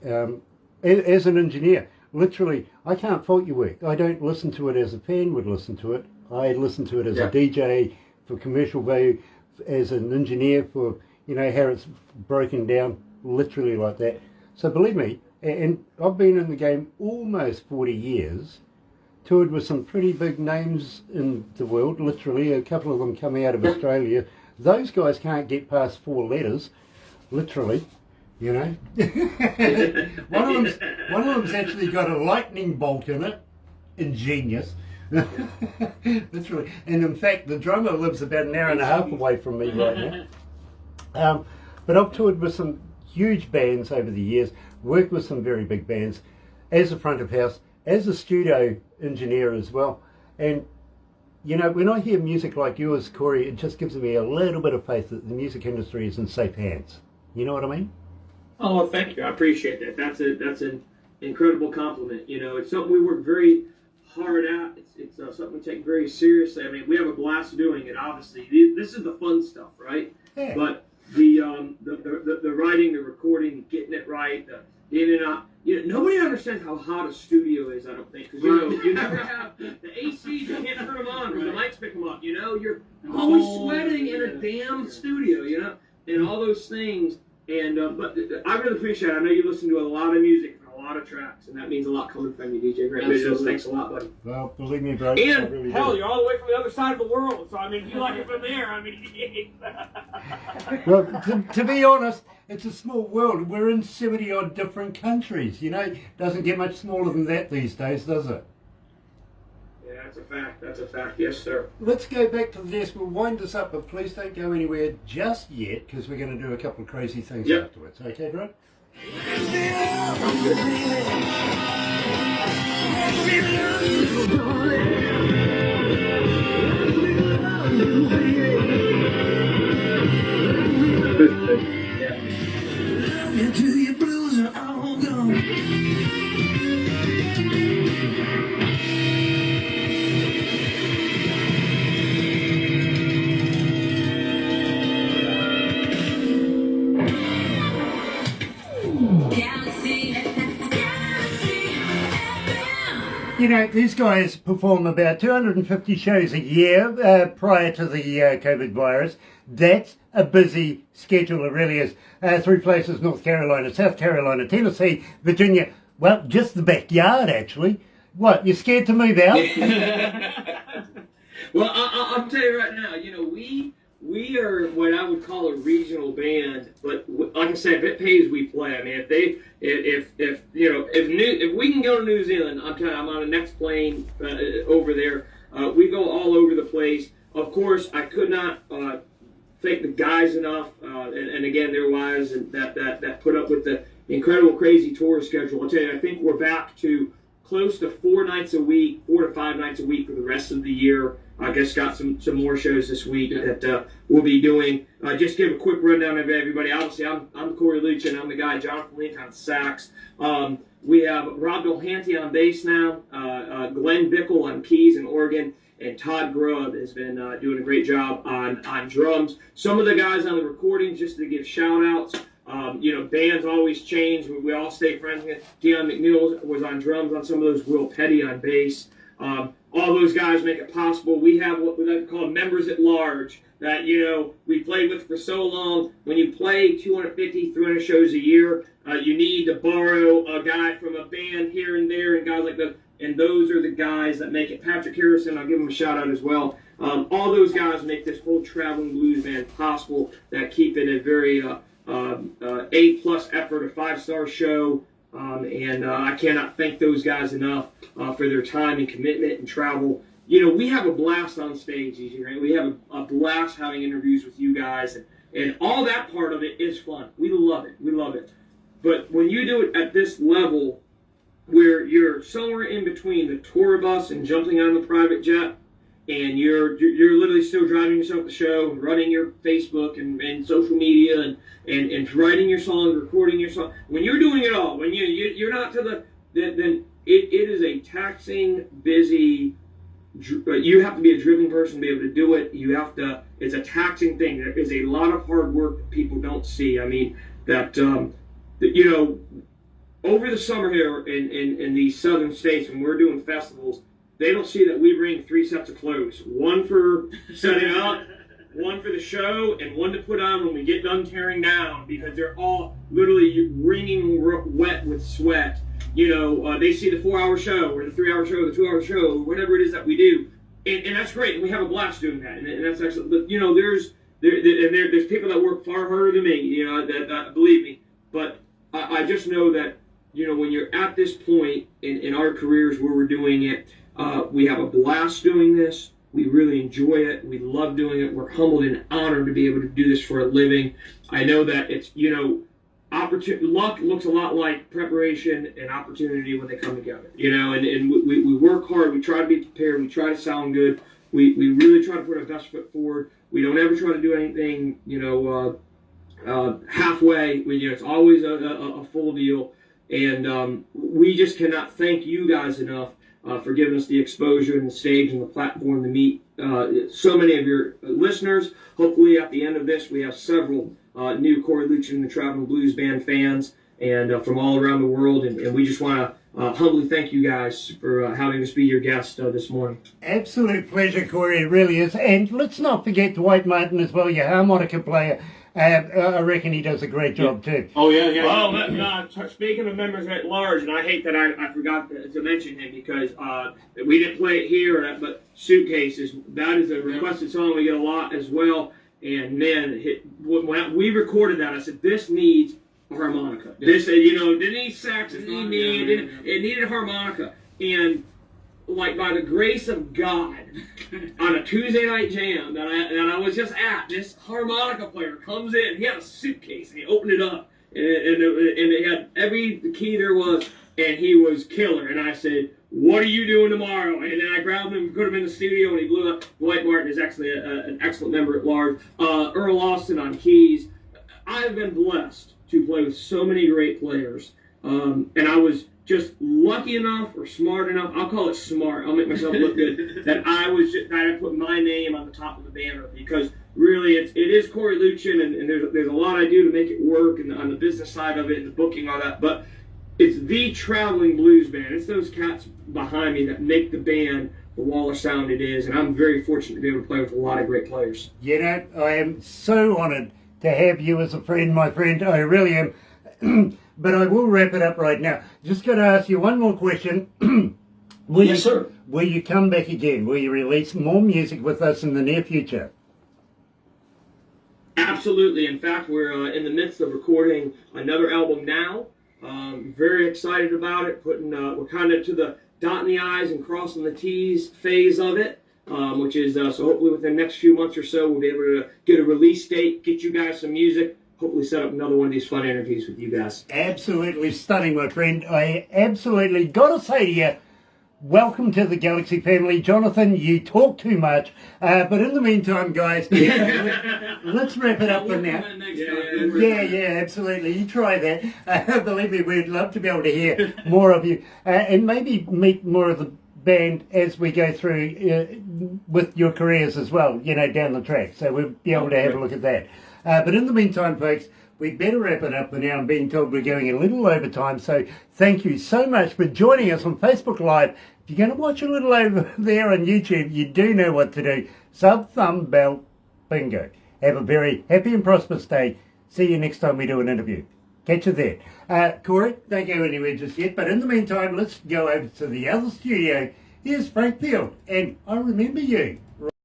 As an engineer, literally, I can't fault your work. I don't listen to it as a fan would listen to it. I listen to it as a DJ for commercial value, as an engineer for, how it's broken down, literally like that. So believe me, and I've been in the game almost 40 years, toured with some pretty big names in the world, literally. A couple of them come out of Australia. Those guys can't get past 4 letters, literally. One of them's actually got a lightning bolt in it. Ingenious. That's right. And in fact, the drummer lives about an hour and a half away from me right now. But I've toured with some huge bands over the years, worked with some very big bands as a front of house, as a studio engineer as well. And, you know, when I hear music like yours, Cory, it just gives me a little bit of faith that the music industry is in safe hands. You know what I mean? Oh, well, thank you. I appreciate that. That's an incredible compliment. You know, it's something we work very hard at. It's something we take very seriously. I mean, we have a blast doing it. Obviously, this is the fun stuff, right? Yeah. But the writing, the recording, getting it right, the in and out. You know, nobody understands how hot a studio is. I don't think, because you never have the ACs. You can't turn them on because the mics pick them up. You know, you're always sweating in a damn studio. You know, and all those things. And but I really appreciate it. I know you listen to a lot of music and a lot of tracks, and that means a lot coming from you, DJ. Great videos. Thanks a lot, buddy. Well, believe me, bro. And really hell, do. you're all the way from the other side of the world. So I mean, if you like it from there, I mean. Well, to be honest, it's a small world. We're in 70 odd different countries. You know, doesn't get much smaller than that these days, does it? Yeah, that's a fact. That's a fact. Yes, sir. Let's go back to the desk. We'll wind this up, but please don't go anywhere just yet, because we're going to do a couple of crazy things afterwards. Okay, bro? Until your blues are all gone. You know, these guys perform about 250 shows a year prior to the COVID virus. That's a busy schedule, it really is. 3 places: North Carolina, South Carolina, Tennessee, Virginia. Well, just the backyard, actually. What, you're scared to move out? Well, I'll tell you right now, you know, we are what I would call a regional band, but like I said, if it pays, we play. I mean, if we can go to New Zealand, I'm telling you, I'm on the next plane over there. We go all over the place. Of course, I could not thank the guys enough, and again, their wives, and that put up with the incredible, crazy tour schedule. I'll tell you, I think we're back to close to 4 nights a week, 4 to 5 nights a week for the rest of the year. I guess got some more shows this week that we'll be doing. Just give a quick rundown of everybody. Obviously, I'm Cory Luetjen. I'm the guy. Jonathan Link on sax. We have Rob Dolhanty on bass now. Glenn Bickle on keys and organ. And Todd Grubb has been doing a great job on drums. Some of the guys on the recordings, just to give shout-outs. You know, bands always change. We all stay friends. Dion McNeil was on drums on some of those. Will Petty on bass. All those guys make it possible. We have what we like to call members at large that, you know, we played with for so long. When you play 250, 300 shows a year, you need to borrow a guy from a band here and there and guys like that. And those are the guys that make it. Patrick Harrison, I'll give him a shout out as well. All those guys make this whole traveling blues band possible, that keep it a very A+ effort, a 5-star show. And I cannot thank those guys enough for their time and commitment and travel. You know, we have a blast on stage, right? We have a blast having interviews with you guys, and all that part of it is fun. We love it. We love it. But when you do it at this level, where you're somewhere in between the tour bus and jumping on the private jet, and you're literally still driving yourself the show and running your Facebook and social media and writing your song, recording your song. When you're doing it all, when you're not to then it is a taxing, busy. You have to be a driven person to be able to do it. It's a taxing thing. There is a lot of hard work that people don't see. I mean, that you know, over the summer here in these southern states, when we're doing festivals, they don't see that we bring 3 sets of clothes. One for setting up, one for the show, and one to put on when we get done tearing down, because they're all literally wringing wet with sweat. You know, they see the 4-hour show or the 3-hour show, the 2-hour show, whatever it is that we do. And that's great. And we have a blast doing that. And that's excellent. But, you know, there's people that work far harder than me, you know, that believe me. But I just know that when you're at this point in our careers where we're doing it, we have a blast doing this. We really enjoy it. We love doing it. We're humbled and honored to be able to do this for a living. I know that it's, luck looks a lot like preparation and opportunity when they come together, and we work hard. We try to be prepared. We try to sound good. We really try to put our best foot forward. We don't ever try to do anything, halfway. It's always a full deal. And we just cannot thank you guys enough for giving us the exposure and the stage and the platform to meet so many of your listeners. Hopefully at the end of this, we have several new Cory Luetjen and the Traveling Blues Band fans and from all around the world. And we just want to humbly thank you guys for having us be your guest this morning. Absolute pleasure, Cory. It really is. And let's not forget Dwight Martin as well, your harmonica player. I reckon he does a great job too. Oh, yeah. Well, speaking of members at large, and I hate that I forgot to mention him because we didn't play it here, but Suitcases, that is a requested song we get a lot as well. And man, when we recorded that, I said, this needs a harmonica. This, didn't need sax, it needed harmonica. And like by the grace of God, on a Tuesday night jam that I was just at, this harmonica player comes in. He had a suitcase and he opened it up, and it had every key there was, and he was killer. And I said, "What are you doing tomorrow?" And then I grabbed him, put him in the studio, and he blew up. Dwight Martin is actually an excellent member at large. Earl Austin on keys. I've been blessed to play with so many great players, and I was just lucky enough or smart enough, I'll call it smart, I'll make myself look good, that I put my name on the top of the banner, because really it is Cory Luetjen, and there's a lot I do to make it work, and on the business side of it and the booking, all that, but it's the Traveling Blues Band. It's those cats behind me that make the band the wall of sound it is, and I'm very fortunate to be able to play with a lot of great players. I am so honored to have you as a friend, my friend. I really am. But I will wrap it up right now. Just going to ask you one more question. Yes, sir. Will you come back again? Will you release more music with us in the near future? Absolutely. In fact, we're in the midst of recording another album now. Very excited about it. We're kind of to the dotting the I's and crossing the T's phase of it, which is so hopefully within the next few months or so we'll be able to get a release date, get you guys some music. Hopefully set up another one of these fun interviews with you guys. Absolutely stunning, my friend. I absolutely got to say to you, welcome to the Galaxy family. Jonathan, you talk too much. But in the meantime, guys, let's wrap it up for now. Yeah, absolutely. You try that. Believe me, we'd love to be able to hear more of you. And maybe meet more of the band as we go through with your careers as well, down the track. So we'll be able to have a look at that. But in the meantime, folks, we'd better wrap it up for now. I'm being told we're going a little over time. So thank you so much for joining us on Facebook Live. If you're going to watch a little over there on YouTube, you do know what to do. Sub, thumb, bell, bingo. Have a very happy and prosperous day. See you next time we do an interview. Catch you there. Cory, don't go anywhere just yet. But in the meantime, let's go over to the other studio. Here's Frank Peel, and I remember you.